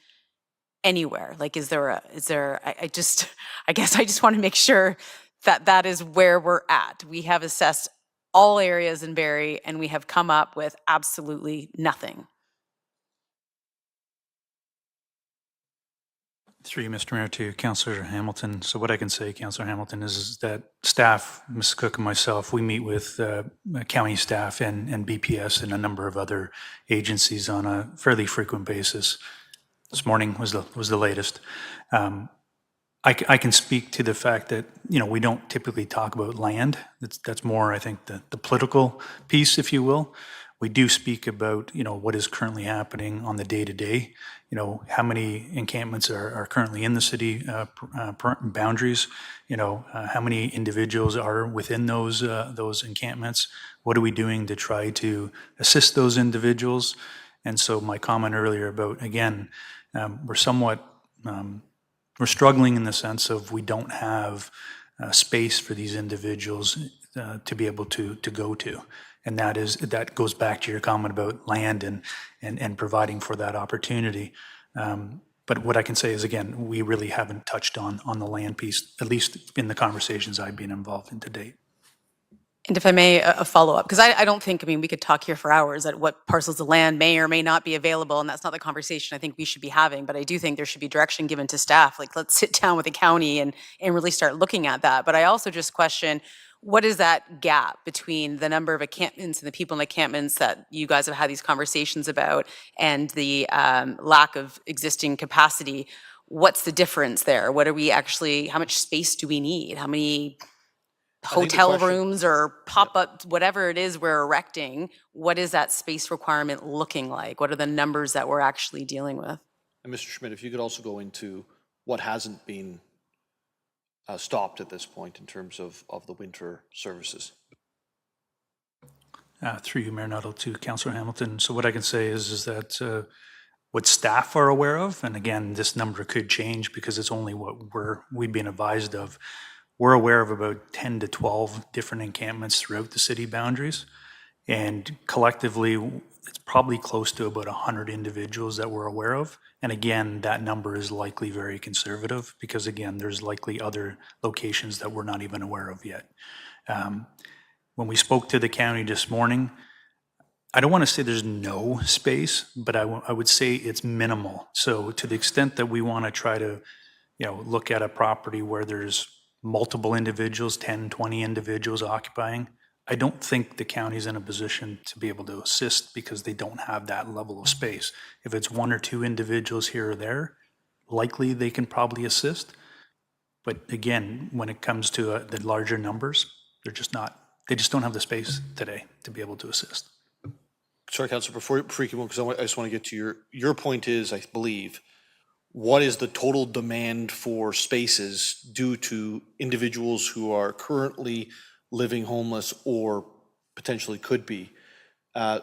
anywhere. Like, I guess I just want to make sure that is where we're at. We have assessed all areas in Barrie and we have come up with absolutely nothing. Through you, Mr. Mayor, to Councillor Hamilton. So what I can say, Councillor Hamilton, is that staff, Ms. Cook and myself, we meet with county staff and BPS and a number of other agencies on a fairly frequent basis. This morning was the latest. I can speak to the fact that, we don't typically talk about land. That's more, I think, the political piece, if you will. We do speak about, what is currently happening on the day-to-day, how many encampments are currently in the city boundaries, how many individuals are within those encampments, what are we doing to try to assist those individuals. And so my comment earlier about, again, we're struggling in the sense of we don't have space for these individuals to be able to go to. And that goes back to your comment about land and providing for that opportunity. But what I can say is, again, we really haven't touched on the land piece, at least in the conversations I've been involved in to date. And if I may, a follow-up, because I don't think, I mean, we could talk here for hours at what parcels of land may or may not be available, and that's not the conversation I think we should be having, but I do think there should be direction given to staff, like, let's sit down with the county and really start looking at that. But I also just question, what is that gap between the number of encampments and the people in encampments that you guys have had these conversations about and the lack of existing capacity? What's the difference there? What are we actually, how much space do we need? How many hotel rooms or pop-up, whatever it is we're erecting, what is that space requirement looking like? What are the numbers that we're actually dealing with? And Mr. Schmidt, if you could also go into what hasn't been stopped at this point in terms of the winter services. Through you, Mayor Nuttall, to Councillor Hamilton. So what I can say is that what staff are aware of, and again, this number could change because it's only what we've been advised of. We're aware of about 10 to 12 different encampments throughout the city boundaries. And collectively, it's probably close to about 100 individuals that we're aware of. And again, that number is likely very conservative because again, there's likely other locations that we're not even aware of yet. When we spoke to the county this morning, I don't want to say there's no space, but I would say it's minimal. So to the extent that we want to try to, look at a property where there's multiple individuals, 10, 20 individuals occupying, I don't think the county's in a position to be able to assist because they don't have that level of space. If it's 1 or 2 individuals here or there, likely they can probably assist. But again, when it comes to the larger numbers, they just don't have the space today to be able to assist. Sorry, Councillor, before you keep on, because I just want to get to your point is, I believe, what is the total demand for spaces due to individuals who are currently living homeless or potentially could be?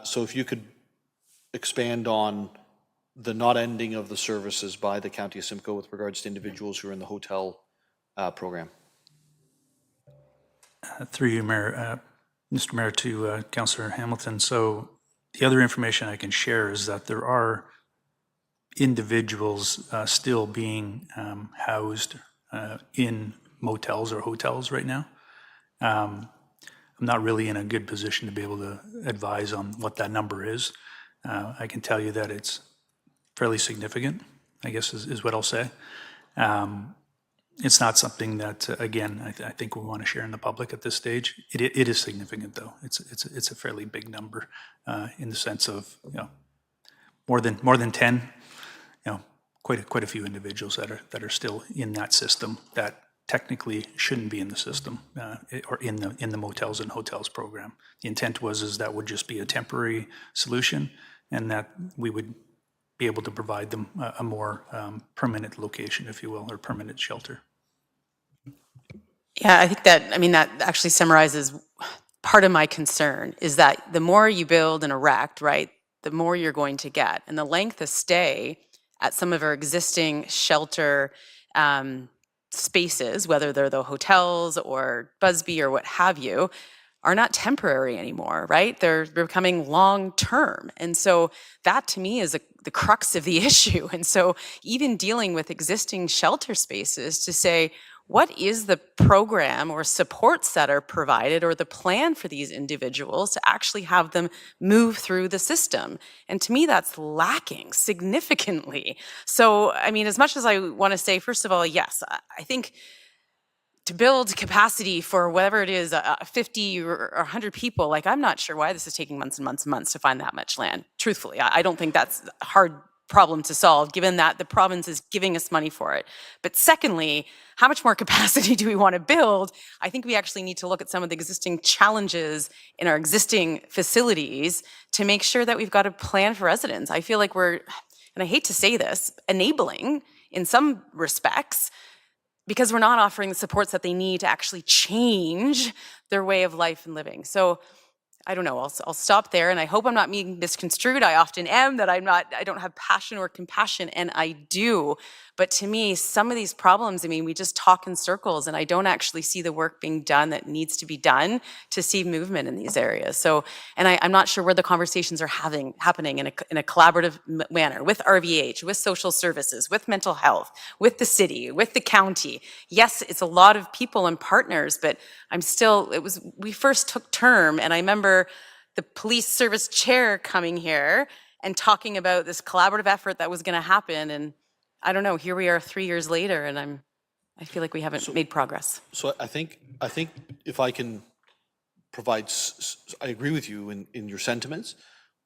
So if you could expand on the not ending of the services by the County of Simcoe with regards to individuals who are in the hotel program. Through you, Mayor, Mr. Mayor, to Councillor Hamilton. So the other information I can share is that there are individuals still being housed in motels or hotels right now. I'm not really in a good position to be able to advise on what that number is. I can tell you that it's fairly significant, I guess is what I'll say. It's not something that, again, I think we want to share in the public at this stage. It is significant, though. It's a fairly big number in the sense of more than 10. Quite a few individuals that are still in that system that technically shouldn't be in the system or in the motels and hotels program. The intent was that would just be a temporary solution, and that we would be able to provide them a more permanent location, if you will, or permanent shelter. Yeah, I think that actually summarizes part of my concern is that the more you build and erect, right, the more you're going to get. And the length of stay at some of our existing shelter spaces, whether they're the hotels or Busby or what have you, are not temporary anymore, right? They're becoming long-term. And so that to me is the crux of the issue. And so even dealing with existing shelter spaces to say, what is the program or supports that are provided or the plan for these individuals to actually have them move through the system? And to me, that's lacking significantly. So, I mean, as much as I want to say, first of all, yes, I think to build capacity for whatever it is, 50 or 100 people, like I'm not sure why this is taking months and months and months to find that much land. Truthfully, I don't think that's a hard problem to solve, given that the province is giving us money for it. But secondly, how much more capacity do we want to build? I think we actually need to look at some of the existing challenges in our existing facilities to make sure that we've got a plan for residents. I feel like we're, and I hate to say this, enabling in some respects, because we're not offering the supports that they need to actually change their way of life and living. So I don't know, I'll stop there, and I hope I'm not being misconstrued. I often am, that I don't have passion or compassion, and I do. But to me, some of these problems, I mean, we just talk in circles, and I don't actually see the work being done that needs to be done to see movement in these areas. So, and I'm not sure where the conversations are happening in a collaborative manner with RVH, with social services, with mental health, with the city, with the county. Yes, it's a lot of people and partners, but we first took term, and I remember the police service chair coming here and talking about this collaborative effort that was going to happen. And I don't know, here we are 3 years later, and I feel like we haven't made progress. So I think if I can provide, I agree with you in your sentiments.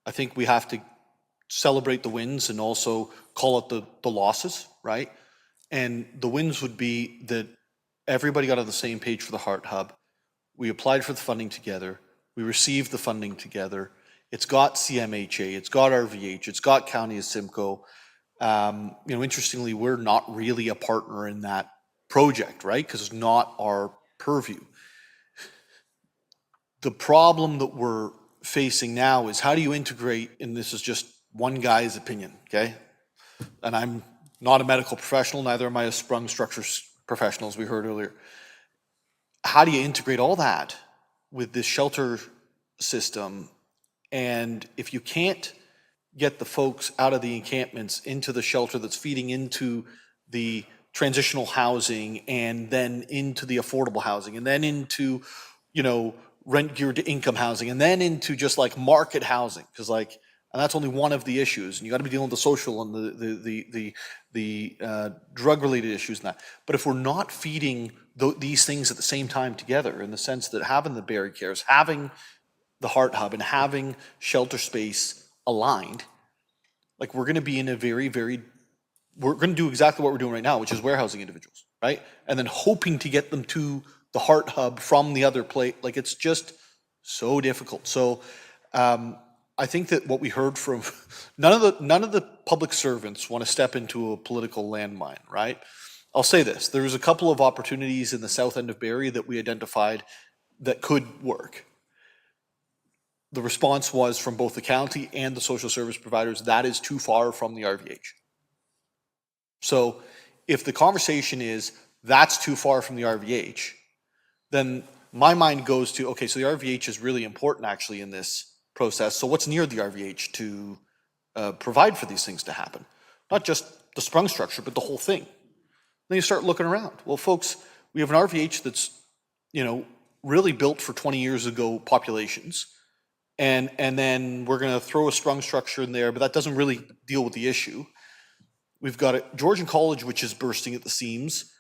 I think we have to celebrate the wins and also call out the losses, right? And the wins would be that everybody got on the same page for the Heart Hub. We applied for the funding together. We received the funding together. It's got CMHA, it's got RVH, it's got County of Simcoe. Interestingly, we're not really a partner in that project, right? Because it's not our purview. The problem that we're facing now is how do you integrate, and this is just one guy's opinion, okay? And I'm not a medical professional, neither am I a sprung structures professional, as we heard earlier. How do you integrate all that with this shelter system? And if you can't get the folks out of the encampments into the shelter that's feeding into the transitional housing and then into the affordable housing and then into, rent geared to income housing and then into just like market housing, because and that's only one of the issues, and you got to be dealing with the social and the drug related issues and that. But if we're not feeding these things at the same time together, in the sense that having the Barrie Cares, having the Heart Hub, and having shelter space aligned, we're going to be in a we're going to do exactly what we're doing right now, which is warehousing individuals, right? And then hoping to get them to the Heart Hub from the other place. It's just so difficult. So I think that what we heard from none of the public servants want to step into a political landmine, right? I'll say this: there was a couple of opportunities in the south end of Barrie that we identified that could work. The response was from both the county and the social service providers, that is too far from the RVH. So if the conversation is that's too far from the RVH, then my mind goes to, okay, so the RVH is really important actually in this process. So what's near the RVH to provide for these things to happen? Not just the sprung structure, but the whole thing. Then you start looking around. Well, folks, we have an RVH that's, really built for 20 years ago populations. And then we're going to throw a sprung structure in there, but that doesn't really deal with the issue. We've got a Georgian College, which is bursting at the seams,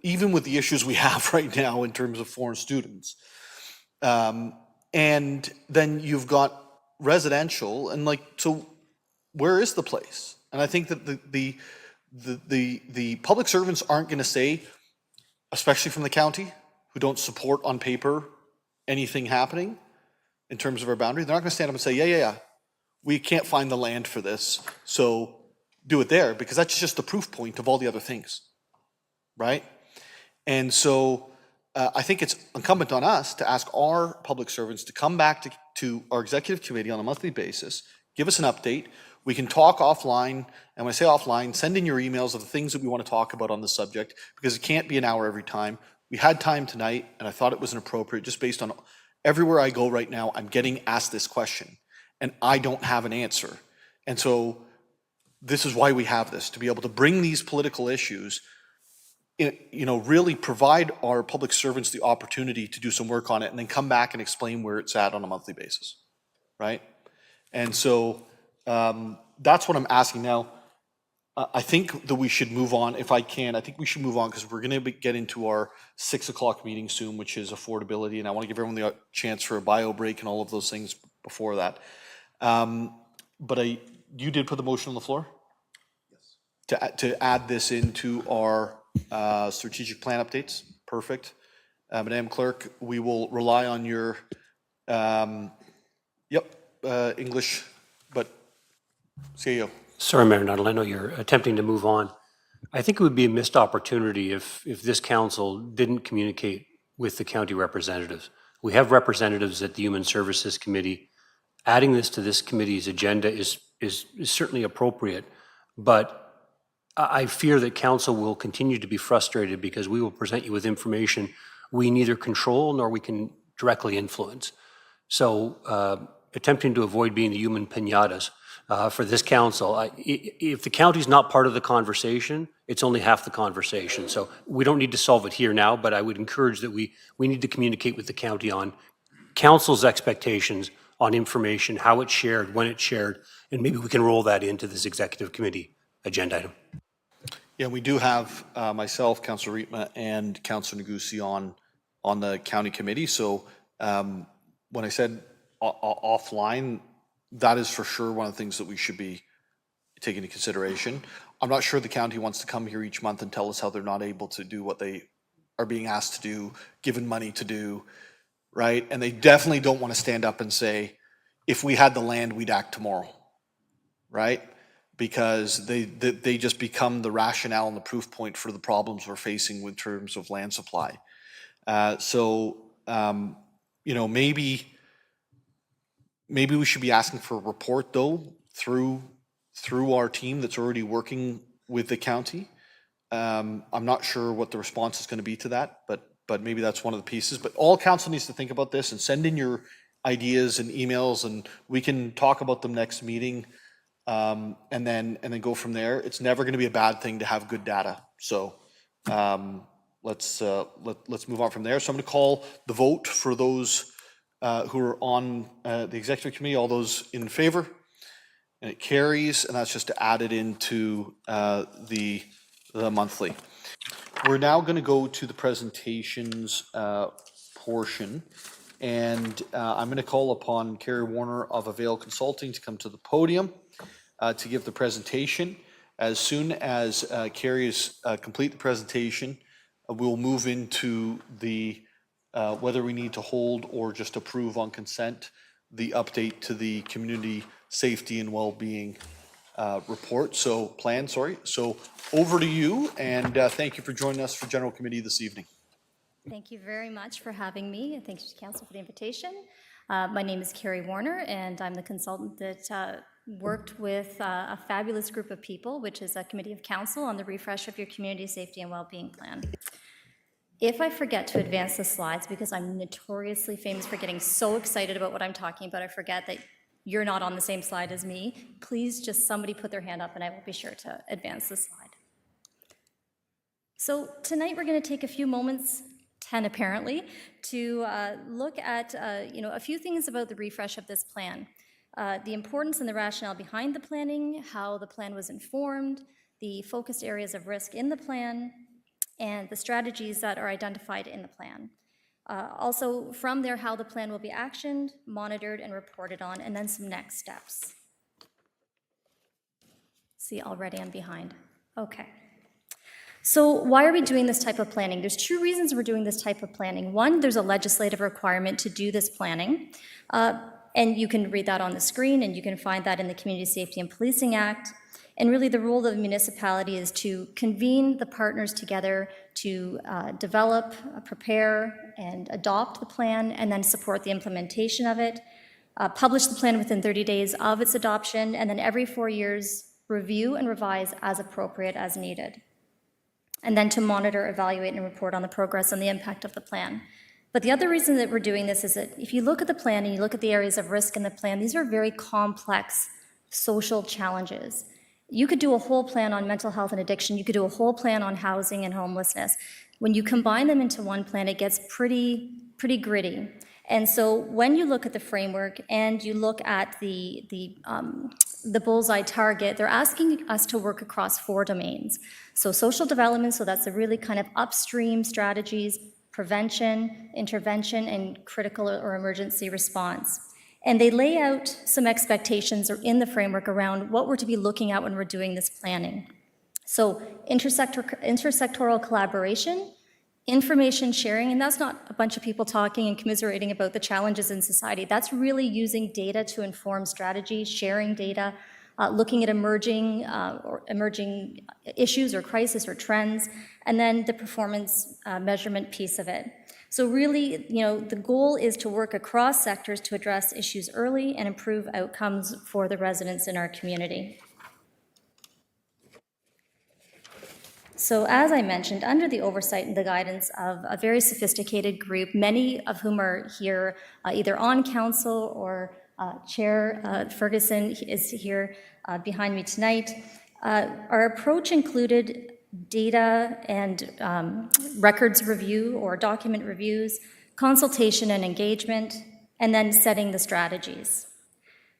even with the issues we have right now in terms of foreign students. And then you've got residential, and so where is the place? And I think that the public servants aren't going to say, especially from the county, who don't support on paper anything happening in terms of our boundary, they're not going to stand up and say, yeah, we can't find the land for this, so do it there, because that's just the proof point of all the other things, right? And so I think it's incumbent on us to ask our public servants to come back to our executive committee on a monthly basis, give us an update. We can talk offline, and when I say offline, send in your emails of the things that we want to talk about on the subject, because it can't be an hour every time. We had time tonight, and I thought it was inappropriate just based on everywhere I go right now, I'm getting asked this question, and I don't have an answer. And so this is why we have this, to be able to bring these political issues, really provide our public servants the opportunity to do some work on it, and then come back and explain where it's at on a monthly basis, right? And so that's what I'm asking now. I think that we should move on, if I can. I think we should move on, because we're going to get into our 6 o'clock meeting soon, which is affordability, and I want to give everyone the chance for a bio break and all of those things before that. But you did put the motion on the floor? Yes. To add this into our strategic plan updates? Perfect. Madam Clerk, we will rely on your, English, but CAO. Sorry, Mayor Nuttall, I know you're attempting to move on. I think it would be a missed opportunity if this council didn't communicate with the county representatives. We have representatives at the Human Services Committee. Adding this to this committee's agenda is certainly appropriate, but I fear that council will continue to be frustrated because we will present you with information we neither control nor we can directly influence. So attempting to avoid being the human piñatas for this council, if the county's not part of the conversation, it's only half the conversation. So we don't need to solve it here now, but I would encourage that we need to communicate with the county on council's expectations on information, how it's shared, when it's shared, and maybe we can roll that into this executive committee agenda item. Yeah, we do have myself, Councillor Rietma, and Councillor Negussi on the county committee. So when I said offline, that is for sure one of the things that we should be taking into consideration. I'm not sure the county wants to come here each month and tell us how they're not able to do what they are being asked to do, given money to do, right? And they definitely don't want to stand up and say, if we had the land, we'd act tomorrow, right? Because they just become the rationale and the proof point for the problems we're facing in terms of land supply. You know, maybe we should be asking for a report though through our team that's already working with the county. I'm not sure what the response is going to be to that, but maybe that's one of the pieces. But all council needs to think about this and send in your ideas and emails, and we can talk about them next meeting, and then go from there. It's never going to be a bad thing to have good data. So let's move on from there. So I'm going to call the vote for those who are on the executive committee. All those in favor, and it carries. And that's just to add it into the monthly. We're now going to go to the presentations portion, and I'm going to call upon Carrie Warner of Avail Consulting to come to the podium to give the presentation. As soon as Carrie is complete the presentation, we'll move into the whether we need to hold or just approve on consent the update to the community safety and well-being report. So over to you, and thank you for joining us for General Committee this evening. Thank you very much for having me, and thanks to Council for the invitation. My name is Carrie Warner, and I'm the consultant that worked with a fabulous group of people, which is a committee of council, on the refresh of your community safety and well-being plan. If I forget to advance the slides, because I'm notoriously famous for getting so excited about what I'm talking about, I forget that you're not on the same slide as me, please just somebody put their hand up and I will be sure to advance the slide. So tonight we're going to take a few moments, 10 apparently, to look at a few things about the refresh of this plan. The importance and the rationale behind the planning, how the plan was informed, the focused areas of risk in the plan, and the strategies that are identified in the plan. Also, from there, how the plan will be actioned, monitored, and reported on, and then some next steps. See, already I'm behind. Okay. So why are we doing this type of planning? There's two reasons we're doing this type of planning. One, there's a legislative requirement to do this planning, and you can read that on the screen, and you can find that in the Community Safety and Policing Act. And really the role of the municipality is to convene the partners together to develop, prepare, and adopt the plan, and then support the implementation of it, publish the plan within 30 days of its adoption, and then every 4 years review and revise as appropriate as needed. And then to monitor, evaluate, and report on the progress and the impact of the plan. But the other reason that we're doing this is that if you look at the plan and you look at the areas of risk in the plan, these are very complex social challenges. You could do a whole plan on mental health and addiction. You could do a whole plan on housing and homelessness. When you combine them into one plan, it gets pretty gritty. And so when you look at the framework and you look at the bullseye target, they're asking us to work across 4 domains. So social development, so that's the really kind of upstream strategies, prevention, intervention, and critical or emergency response. And they lay out some expectations in the framework around what we're to be looking at when we're doing this planning. So intersectoral collaboration, information sharing, and that's not a bunch of people talking and commiserating about the challenges in society. That's really using data to inform strategy, sharing data, looking at emerging issues or crises or trends, and then the performance measurement piece of it. So really, the goal is to work across sectors to address issues early and improve outcomes for the residents in our community. So as I mentioned, under the oversight and the guidance of a very sophisticated group, many of whom are here either on council or Chair Ferguson is here behind me tonight, our approach included data and records review or document reviews, consultation and engagement, and then setting the strategies.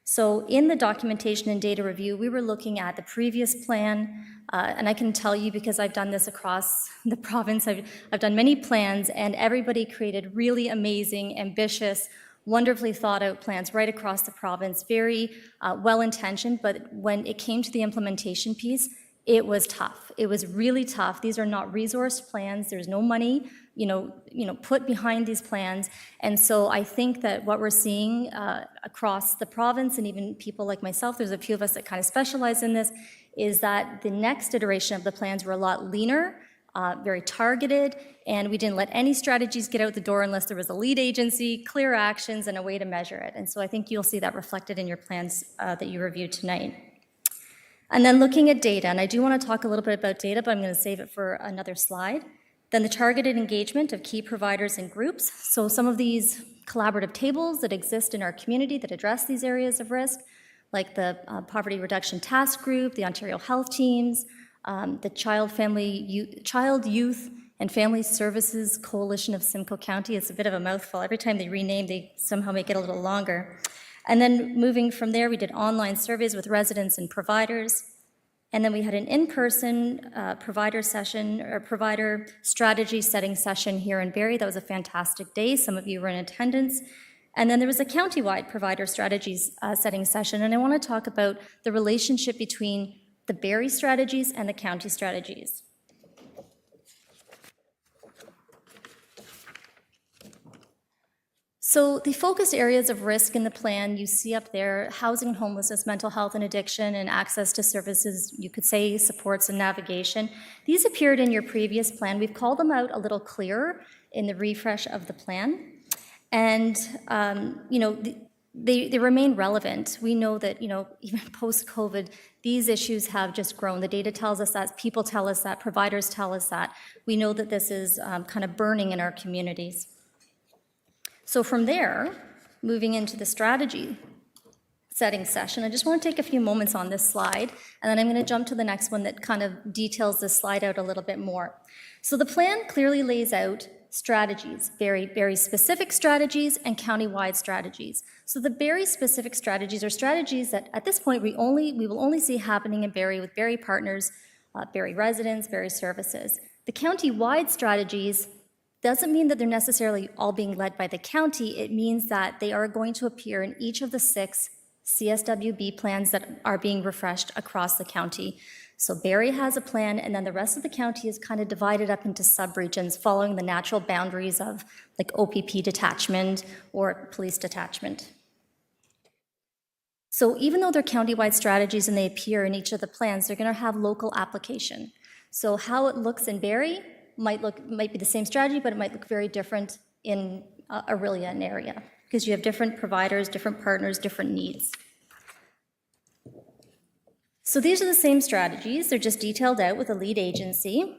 So in the documentation and data review, we were looking at the previous plan, and I can tell you because I've done this across the province, I've done many plans, and everybody created really amazing, ambitious, wonderfully thought out plans right across the province, very well-intentioned, but when it came to the implementation piece, it was tough. It was really tough. These are not resourced plans. There's no money, put behind these plans. And so I think that what we're seeing across the province, and even people like myself, there's a few of us that kind of specialize in this, is that the next iteration of the plans were a lot leaner, very targeted, and we didn't let any strategies get out the door unless there was a lead agency, clear actions, and a way to measure it. And so I think you'll see that reflected in your plans that you reviewed tonight. And then looking at data, and I do want to talk a little bit about data, but I'm going to save it for another slide. Then the targeted engagement of key providers and groups. So some of these collaborative tables that exist in our community that address these areas of risk, like the Poverty Reduction Task Group, the Ontario Health Teams, the Child, Youth, and Family Services Coalition of Simcoe County. It's a bit of a mouthful. Every time they rename, they somehow make it a little longer. And then moving from there, we did online surveys with residents and providers. And then we had an in-person provider session, or provider strategy setting session here in Barrie. That was a fantastic day. Some of you were in attendance. And then there was a county-wide provider strategies setting session. And I want to talk about the relationship between the Barrie strategies and the county strategies. So the focused areas of risk in the plan you see up there: housing and homelessness, mental health and addiction, and access to services, you could say supports and navigation. These appeared in your previous plan. We've called them out a little clearer in the refresh of the plan. And, they remain relevant. We know that, even post-COVID, these issues have just grown. The data tells us that, people tell us that, providers tell us that. We know that this is kind of burning in our communities. So from there, moving into the strategy setting session, I just want to take a few moments on this slide, and then I'm going to jump to the next one that kind of details this slide out a little bit more. So the plan clearly lays out strategies, very, very specific strategies and county-wide strategies. So the Barrie specific strategies are strategies that at this point we will only see happening in Barrie with Barrie partners, Barrie residents, Barrie services. The county-wide strategies doesn't mean that they're necessarily all being led by the county. It means that they are going to appear in each of the 6 CSWB plans that are being refreshed across the county. So Barrie has a plan, and then the rest of the county is kind of divided up into subregions following the natural boundaries of like OPP detachment or police detachment. So even though they're county-wide strategies and they appear in each of the plans, they're going to have local application. So how it looks in Barrie might be the same strategy, but it might look very different in Aurelia and area, because you have different providers, different partners, different needs. So these are the same strategies. They're just detailed out with a lead agency.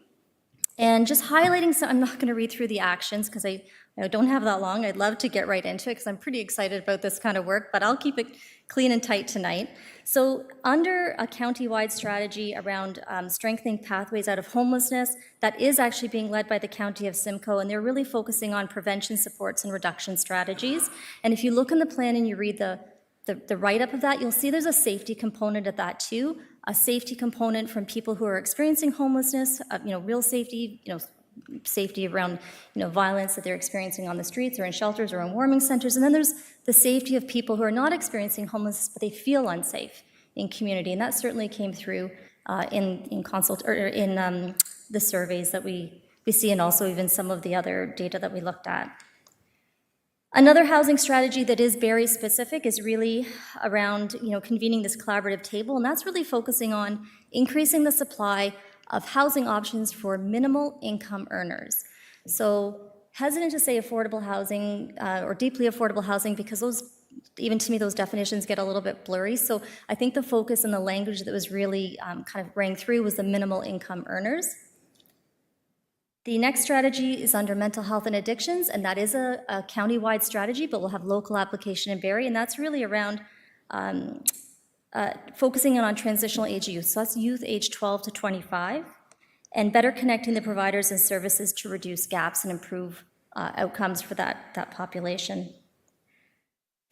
And just highlighting some, I'm not going to read through the actions because I don't have that long. I'd love to get right into it because I'm pretty excited about this kind of work, but I'll keep it clean and tight tonight. So under a county-wide strategy around strengthening pathways out of homelessness, that is actually being led by the County of Simcoe, and they're really focusing on prevention supports and reduction strategies. And if you look in the plan and you read the write-up of that, you'll see there's a safety component of that too, a safety component from people who are experiencing homelessness, real safety, safety around, violence that they're experiencing on the streets or in shelters or in warming centers. And then there's the safety of people who are not experiencing homelessness, but they feel unsafe in community. And that certainly came through in the surveys that we see, and also even some of the other data that we looked at. Another housing strategy that is Barrie specific is really around, convening this collaborative table, and that's really focusing on increasing the supply of housing options for minimal income earners. So hesitant to say affordable housing or deeply affordable housing because even to me, those definitions get a little bit blurry. So I think the focus and the language that was really kind of rang through was the minimal income earners. The next strategy is under mental health and addictions, and that is a county-wide strategy, but we'll have local application in Barrie, and that's really around focusing on transitional age youth. So that's youth age 12 to 25, and better connecting the providers and services to reduce gaps and improve outcomes for that population.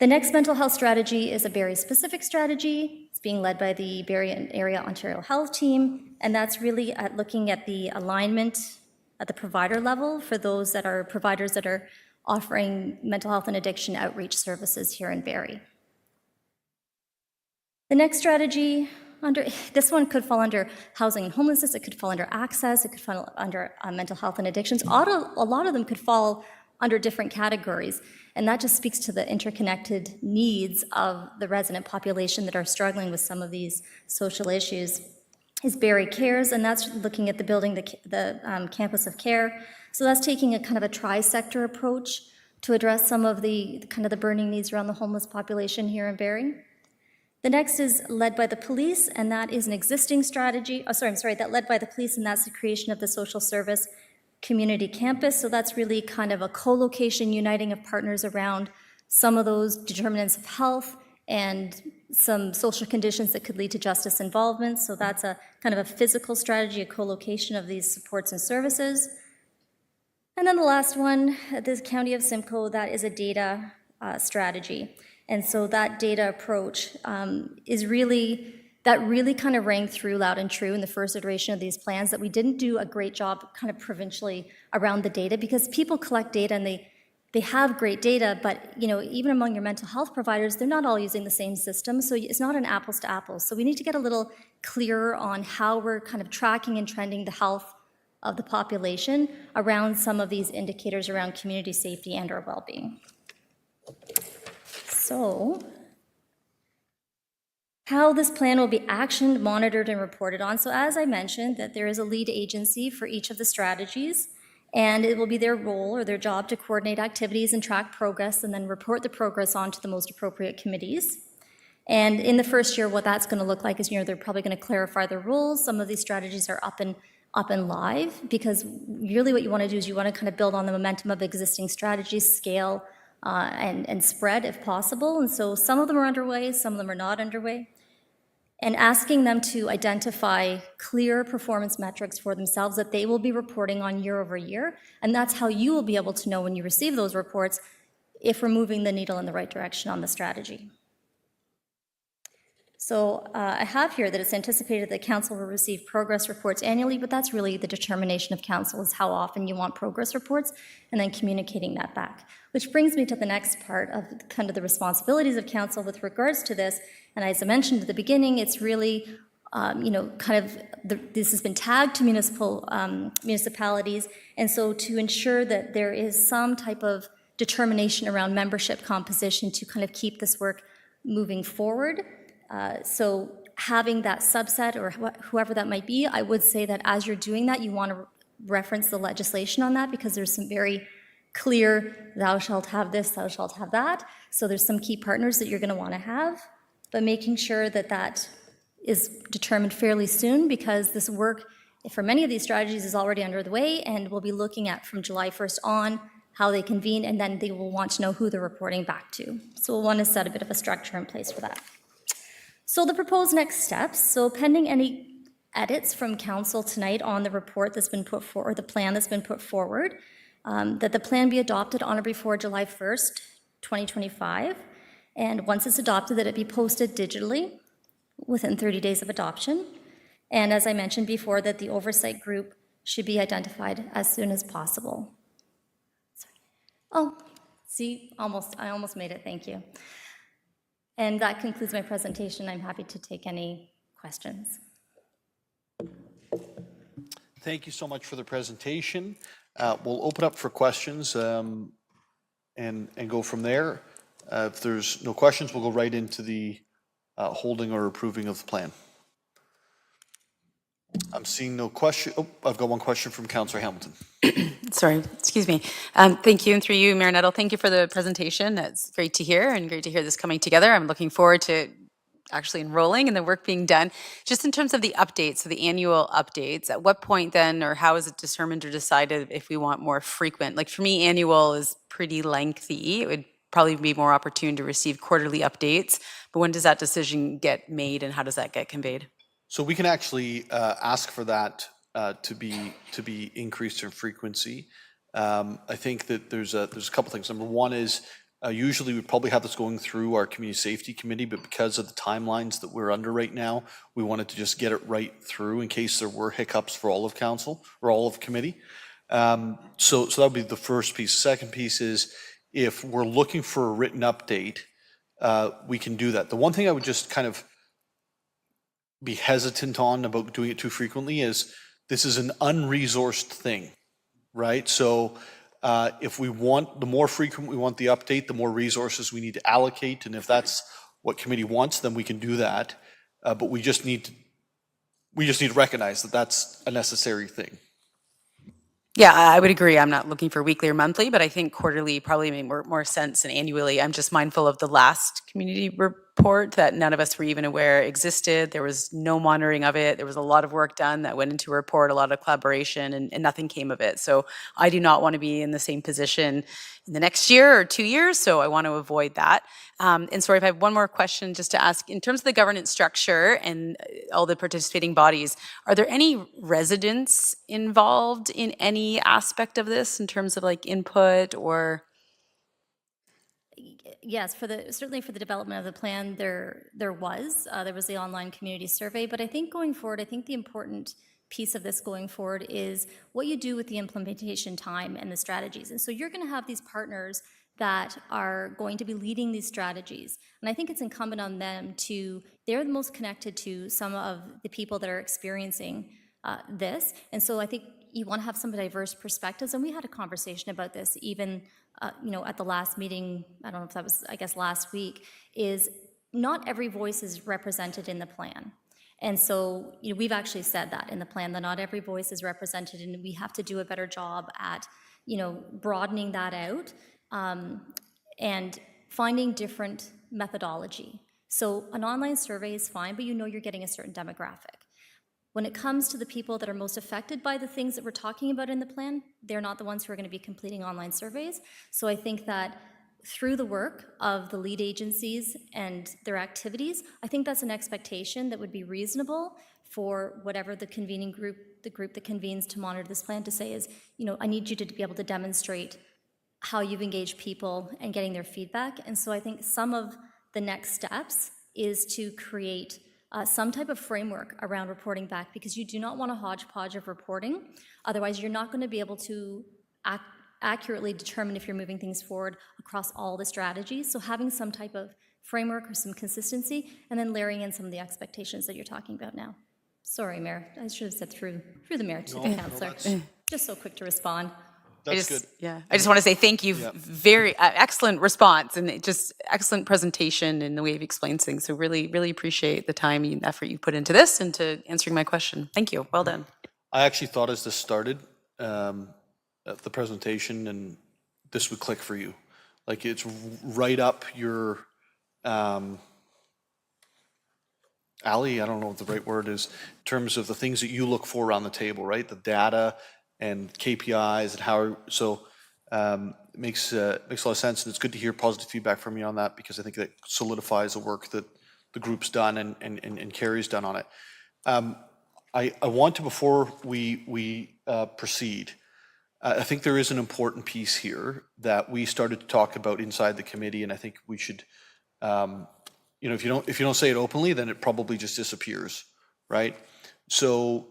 The next mental health strategy is a Barrie-specific strategy. It's being led by the Barrie Area Ontario Health Team, and that's really at looking at the alignment at the provider level for those that are providers that are offering mental health and addiction outreach services here in Barrie. The next strategy, this one could fall under housing and homelessness, it could fall under access, it could fall under mental health and addictions. A lot of them could fall under different categories, and that just speaks to the interconnected needs of the resident population that are struggling with some of these social issues. Is Barrie Cares, and that's looking at the building, the campus of care. So that's taking a kind of a tri-sector approach to address some of the kind of the burning needs around the homeless population here in Barrie. The next is led by the police, and that is an existing strategy. That led by the police, and that's the creation of the social service community campus. So that's really kind of a co-location uniting of partners around some of those determinants of health and some social conditions that could lead to justice involvement. So that's a kind of a physical strategy, a co-location of these supports and services. And then the last one, the County of Simcoe, that is a data strategy. And so that data approach is really, that really kind of rang through loud and true in the first iteration of these plans, that we didn't do a great job kind of provincially around the data, because people collect data and they have great data, but even among your mental health providers, they're not all using the same system, so it's not an apples to apples. So we need to get a little clearer on how we're kind of tracking and trending the health of the population around some of these indicators around community safety and our well-being. So, how this plan will be actioned, monitored, and reported on. So as I mentioned, that there is a lead agency for each of the strategies, and it will be their role or their job to coordinate activities and track progress and then report the progress on to the most appropriate committees. And in the first year, what that's going to look like is, they're probably going to clarify the rules. Some of these strategies are up and live, because really what you want to do is you want to kind of build on the momentum of existing strategies, scale, and spread if possible. And so some of them are underway, some of them are not underway. And asking them to identify clear performance metrics for themselves that they will be reporting on year over year. And that's how you will be able to know when you receive those reports if we're moving the needle in the right direction on the strategy. So I have here that it's anticipated that Council will receive progress reports annually, but that's really the determination of Council, is how often you want progress reports and then communicating that back. Which brings me to the next part of kind of the responsibilities of Council with regards to this. And as I mentioned at the beginning, it's really, this has been tagged to municipalities, and so to ensure that there is some type of determination around membership composition to kind of keep this work moving forward. So having that subset, or whoever that might be, I would say that as you're doing that, you want to reference the legislation on that, because there's some very clear, thou shalt have this, thou shalt have that. So there's some key partners that you're going to want to have, but making sure that that is determined fairly soon, because this work for many of these strategies is already underway, and we'll be looking at from July 1st on how they convene, and then they will want to know who they're reporting back to. So we'll want to set a bit of a structure in place for that. So the proposed next steps, so pending any edits from Council tonight on the report that's been put forward, or the plan that's been put forward, that the plan be adopted on or before July 1st, 2025, and once it's adopted, that it be posted digitally within 30 days of adoption. And as I mentioned before, that the oversight group should be identified as soon as possible. Sorry. Oh, see, I almost made it, thank you. And that concludes my presentation. I'm happy to take any questions. Thank you so much for the presentation. We'll open up for questions and go from there. If there's no questions, we'll go right into the holding or approving of the plan. I'm seeing no question. Oh, I've got one question from Councillor Hamilton. Sorry, excuse me. Thank you, and through you, Mayor Nettle, thank you for the presentation. It's great to hear, and great to hear this coming together. I'm looking forward to actually enrolling and the work being done. Just in terms of the updates, so the annual updates, at what point then, or how is it determined or decided if we want more frequent? Like for me, annual is pretty lengthy. It would probably be more opportune to receive quarterly updates. But when does that decision get made and how does that get conveyed? So we can actually ask for that to be increased in frequency. I think that there's a couple things. Number one is usually we probably have this going through our community safety committee, but because of the timelines that we're under right now, we wanted to just get it right through in case there were hiccups for all of council or all of committee. So that would be the first piece. Second piece is if we're looking for a written update, we can do that. The one thing I would just kind of be hesitant on about doing it too frequently is this is an unresourced thing, right? So if we want, the more frequent we want the update, the more resources we need to allocate. And if that's what committee wants, then we can do that. But we just need to recognize that that's a necessary thing. Yeah, I would agree. I'm not looking for weekly or monthly, but I think quarterly probably made more sense than annually. I'm just mindful of the last community report that none of us were even aware existed. There was no monitoring of it. There was a lot of work done that went into a report, a lot of collaboration, and nothing came of it. So I do not want to be in the same position in the next year or 2 years, so I want to avoid that. And sorry, if I have one more question just to ask, in terms of the governance structure and all the participating bodies, are there any residents involved in any aspect of this in terms of like input or? Yes, certainly for the development of the plan, there was the online community survey, but I think going forward, I think the important piece of this going forward is what you do with the implementation time and the strategies. And so you're going to have these partners that are going to be leading these strategies. And I think it's incumbent on them they're the most connected to some of the people that are experiencing this. And so I think you want to have some diverse perspectives. And we had a conversation about this even, at the last meeting, I don't know if that was, I guess, last week, is not every voice is represented in the plan. And so we've actually said that in the plan, that not every voice is represented, and we have to do a better job at broadening that out and finding different methodology. So an online survey is fine, but you're getting a certain demographic. When it comes to the people that are most affected by the things that we're talking about in the plan, they're not the ones who are going to be completing online surveys. So I think that through the work of the lead agencies and their activities, I think that's an expectation that would be reasonable for whatever the convening group, the group that convenes to monitor this plan, to say is, I need you to be able to demonstrate how you've engaged people and getting their feedback. And so I think some of the next steps is to create some type of framework around reporting back, because you do not want a hodgepodge of reporting. Otherwise, you're not going to be able to accurately determine if you're moving things forward across all the strategies. So having some type of framework or some consistency, and then layering in some of the expectations that you're talking about now. Sorry, Mayor. I should have said through the mayor to the councillor. Just so quick to respond. That's good. Yeah, I just want to say thank you. Yeah. Very excellent response and just excellent presentation and the way you've explained things. So really, really appreciate the time and effort you put into this and to answering my question. Thank you. Well done. I actually thought as this started, the presentation, and this would click for you. Like it's right up your alley, I don't know what the right word is, in terms of the things that you look for around the table, right? The data and KPIs and how, so it makes a lot of sense, and it's good to hear positive feedback from you on that, because I think that solidifies the work that the group's done and Carrie's done on it. I want to, before we proceed, I think there is an important piece here that we started to talk about inside the committee, and I think we should, if you don't say it openly, then it probably just disappears, right? So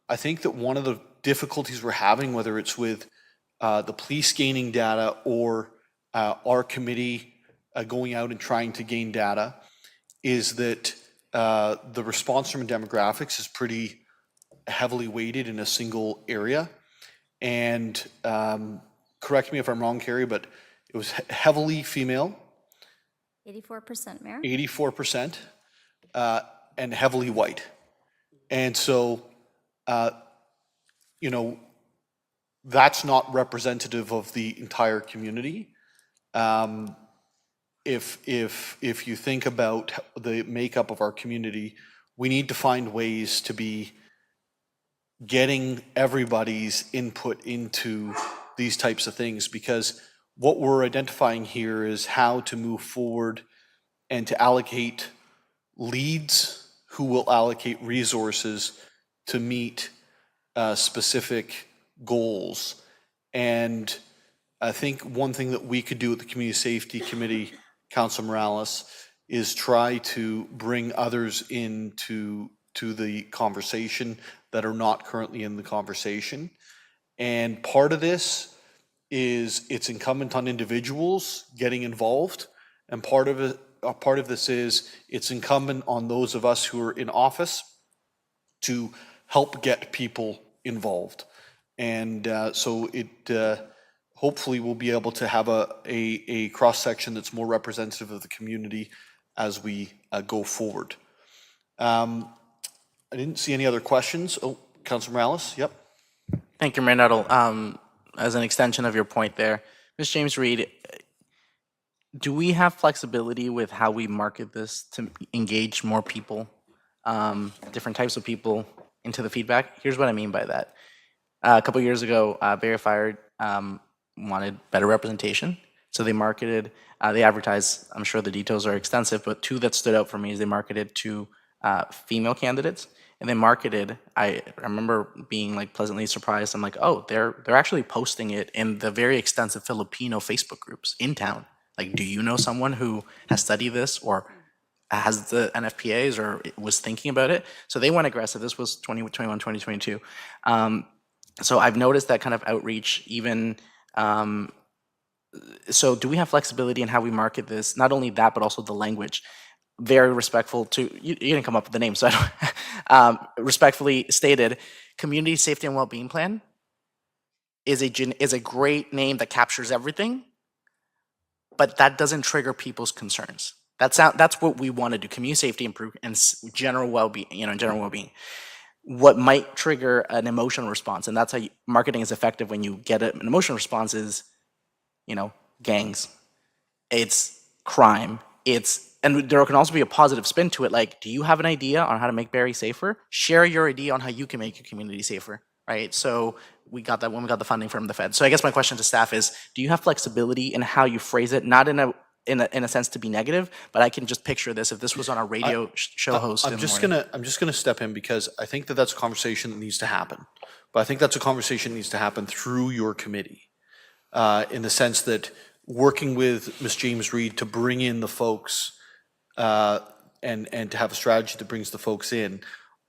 I think that one of the difficulties we're having, whether it's with the police gaining data or our committee going out and trying to gain data, is that the response from demographics is pretty heavily weighted in a single area. And correct me if I'm wrong, Carrie, but it was heavily female. 84%, Mayor. 84%, and heavily white. And so, that's not representative of the entire community. if you think about the makeup of our community, we need to find ways to be getting everybody's input into these types of things, because what we're identifying here is how to move forward and to allocate leads who will allocate resources to meet specific goals. And I think one thing that we could do at the Community Safety Committee, Councilor Morales, is try to bring others into the conversation that are not currently in the conversation. And part of this is it's incumbent on individuals getting involved, and part of this is it's incumbent on those of us who are in office to help get people involved. And so it hopefully we'll be able to have a cross-section that's more representative of the community as we go forward. I didn't see any other questions. Oh, Councilor Morales, yep. Thank you, Mayor Nuttall. As an extension of your point there, Ms. James Reed, do we have flexibility with how we market this to engage more people, different types of people into the feedback? Here's what I mean by that. A couple years ago, Barrie Fire wanted better representation. So they marketed, they advertised, I'm sure the details are extensive, but two that stood out for me is they marketed to female candidates. And they marketed, I remember being like pleasantly surprised. I'm like, oh, they're actually posting it in the very extensive Filipino Facebook groups in town. Like, do you know someone who has studied this or has the NFPAs or was thinking about it? So they went aggressive. This was 2021, 2022. So I've noticed that kind of outreach even, so do we have flexibility in how we market this? Not only that, but also the language. Very respectful to, you didn't come up with the name, so I don't, respectfully stated, Community Safety and Wellbeing Plan is a great name that captures everything, but that doesn't trigger people's concerns. That's what we want to do, community safety and general well-being, general well-being. What might trigger an emotional response, and that's how marketing is effective when you get an emotional response is, gangs, it's crime, and there can also be a positive spin to it, like, do you have an idea on how to make Barrie safer? Share your idea on how you can make your community safer, right? So we got that when we got the funding from the Fed. So I guess my question to staff is, do you have flexibility in how you phrase it? Not in a sense to be negative, but I can just picture this if this was on a radio show host. I'm just gonna step in because I think that's a conversation that needs to happen. But I think that's a conversation that needs to happen through your committee, in the sense that working with Ms. James Reed to bring in the folks and to have a strategy that brings the folks in.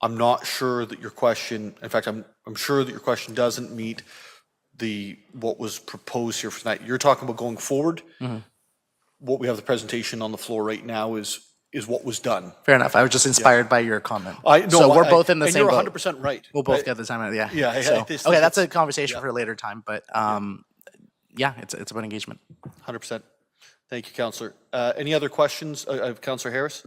I'm not sure that your question, in fact, I'm sure that your question doesn't meet what was proposed here for tonight. You're talking about going forward. Mm-hmm. What we have the presentation on the floor right now is what was done. Fair enough. I was just inspired by your comment. So we're both in the same boat. You're 100% right. We'll both get the time. Yeah. Yeah. So, okay, that's a conversation for a later time. But yeah, it's about engagement. 100%. Thank you, Councillor. Any other questions? Councillor Harris?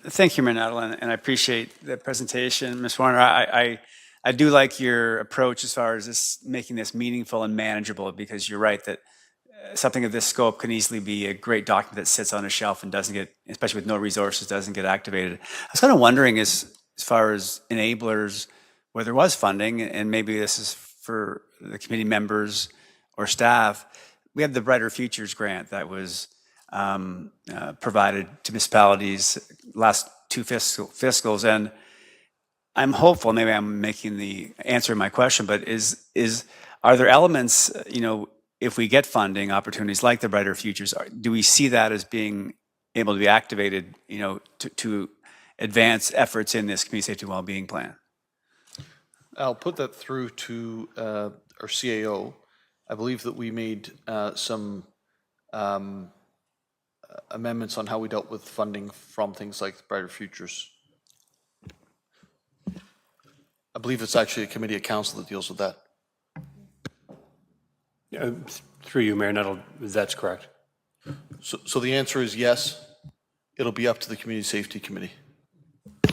Thank you, Mayor Nuttall, and I appreciate the presentation. Ms. Warner, I do like your approach as far as making this meaningful and manageable, because you're right that something of this scope can easily be a great document that sits on a shelf and doesn't get, especially with no resources, doesn't get activated. I was kind of wondering as far as enablers, where there was funding, and maybe this is for the committee members or staff, we have the Brighter Futures grant that was provided to municipalities last two fiscals, and I'm hopeful. Maybe I'm answering my question, but are there elements, if we get funding opportunities like the Brighter Futures, do we see that as being able to be activated, to advance efforts in this community safety and wellbeing plan? I'll put that through to our CAO. I believe that we made some amendments on how we dealt with funding from things like Brighter Futures. I believe it's actually a committee of council that deals with that. Through you, Mayor Nuttall, that's correct. So the answer is yes. It'll be up to the Community Safety Committee.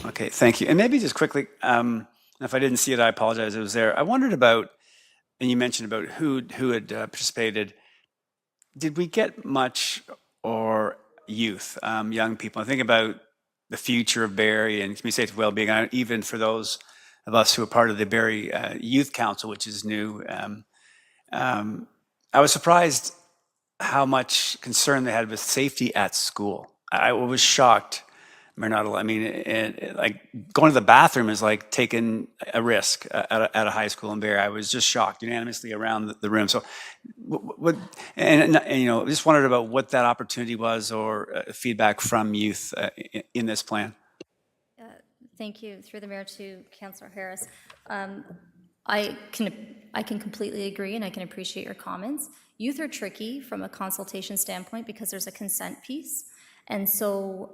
Okay, thank you. And maybe just quickly, if I didn't see it, I apologize. It was there. I wondered about, and you mentioned about who had participated. Did we get much or youth, young people. I think about the future of Barrie and community safety well-being, even for those of us who are part of the Barrie Youth Council, which is new. I was surprised how much concern they had with safety at school. I was shocked, Marinado. I mean, like going to the bathroom is like taking a risk at a high school in Barrie. I was just shocked unanimously around the room. So, just wondered about what that opportunity was or feedback from youth in this plan. Thank you. Through the mayor to Councillor Harris. I can completely agree, and I can appreciate your comments. Youth are tricky from a consultation standpoint because there's a consent piece. And so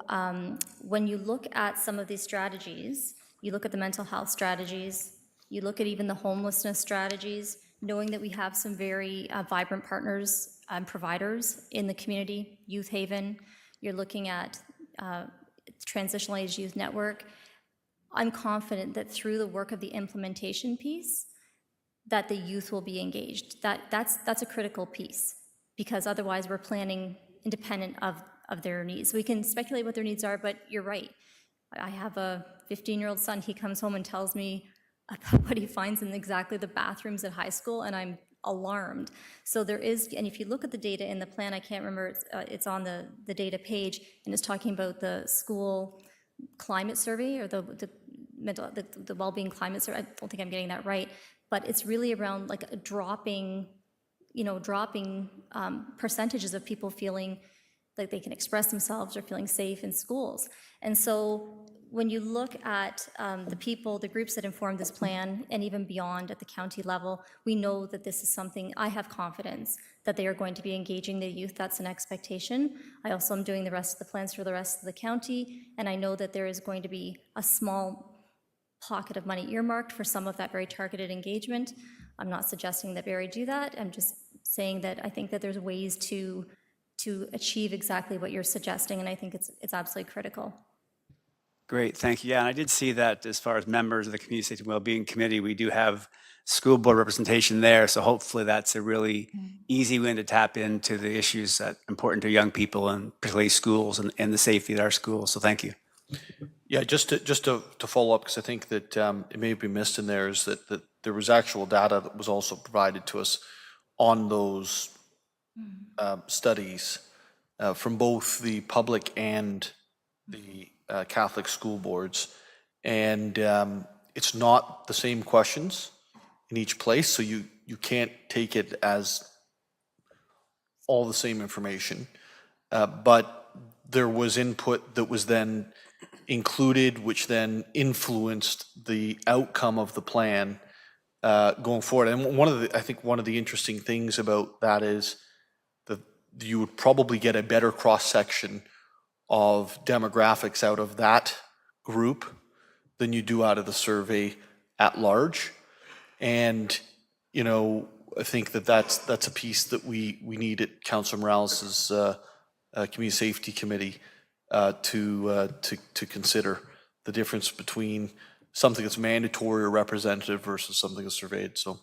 when you look at some of these strategies, you look at the mental health strategies, you look at even the homelessness strategies, knowing that we have some very vibrant partners and providers in the community, Youth Haven, you're looking at Transitional Age Youth Network. I'm confident that through the work of the implementation piece, that the youth will be engaged. That's a critical piece, because otherwise we're planning independent of their needs. We can speculate what their needs are, but you're right. I have a 15-year-old son. He comes home and tells me about what he finds in exactly the bathrooms at high school, and I'm alarmed. So there is, and if you look at the data in the plan, I can't remember, it's on the data page, and it's talking about the school climate survey or the well-being climate survey. I don't think I'm getting that right, but it's really around like a dropping percentages of people feeling like they can express themselves or feeling safe in schools. And so when you look at the groups that inform this plan, and even beyond at the county level, we know that this is something, I have confidence that they are going to be engaging the youth. That's an expectation. I also am doing the rest of the plans for the rest of the county, and I know that there is going to be a small pocket of money earmarked for some of that very targeted engagement. I'm not suggesting that Barrie do that. I'm just saying that I think that there's ways to achieve exactly what you're suggesting, and I think it's absolutely critical. Great, thank you. Yeah, and I did see that as far as members of the Community Safety and Wellbeing Committee, we do have school board representation there, so hopefully that's a really easy way to tap into the issues that are important to young people, and particularly schools and the safety at our schools, so thank you. Yeah, just to follow up, because I think that it may be missed in there, is that there was actual data that was also provided to us on those studies from both the public and the Catholic school boards, and it's not the same questions in each place, so you can't take it as all the same information, but there was input that was then included, which then influenced the outcome of the plan going forward. And I think one of the interesting things about that is that you would probably get a better cross-section of demographics out of that group than you do out of the survey at large. And, I think that's a piece that we need at Councillor Morales' Community Safety Committee to consider the difference between something that's mandatory or representative versus something that's surveyed. So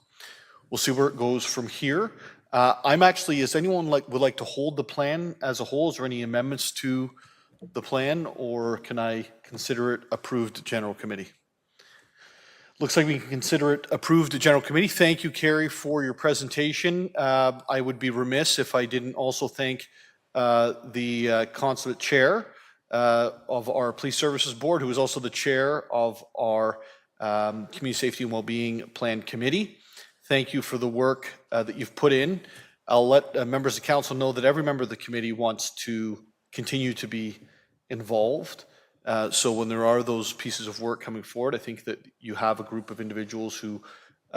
we'll see where it goes from here. Is anyone would like to hold the plan as a whole? Is there any amendments to the plan, or can I consider it approved at General Committee? Looks like we can consider it approved at General Committee. Thank you, Carrie, for your presentation. I would be remiss if I didn't also thank the Consulate Chair of our Police Services Board, who is also the chair of our Community Safety and Wellbeing Plan Committee. Thank you for the work that you've put in. I'll let members of council know that every member of the committee wants to continue to be involved. So when there are those pieces of work coming forward, I think that you have a group of individuals who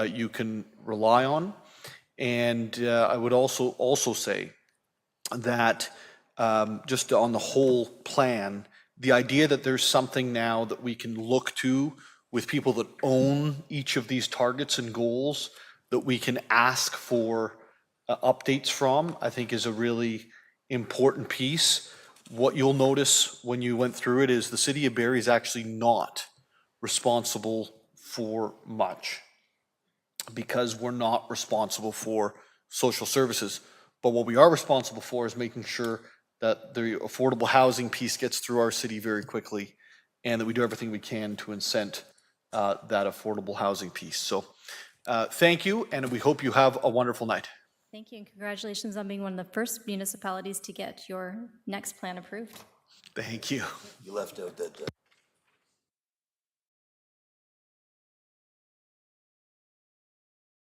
you can rely on. And I would also say that just on the whole plan, the idea that there's something now that we can look to with people that own each of these targets and goals that we can ask for updates from, I think is a really important piece. What you'll notice when you went through it is the City of Barrie is actually not responsible for much, because we're not responsible for social services. But what we are responsible for is making sure that the affordable housing piece gets through our city very quickly, and that we do everything we can to incent that affordable housing piece. So thank you, and we hope you have a wonderful night. Thank you, and congratulations on being one of the first municipalities to get your next plan approved. Thank you. You left out that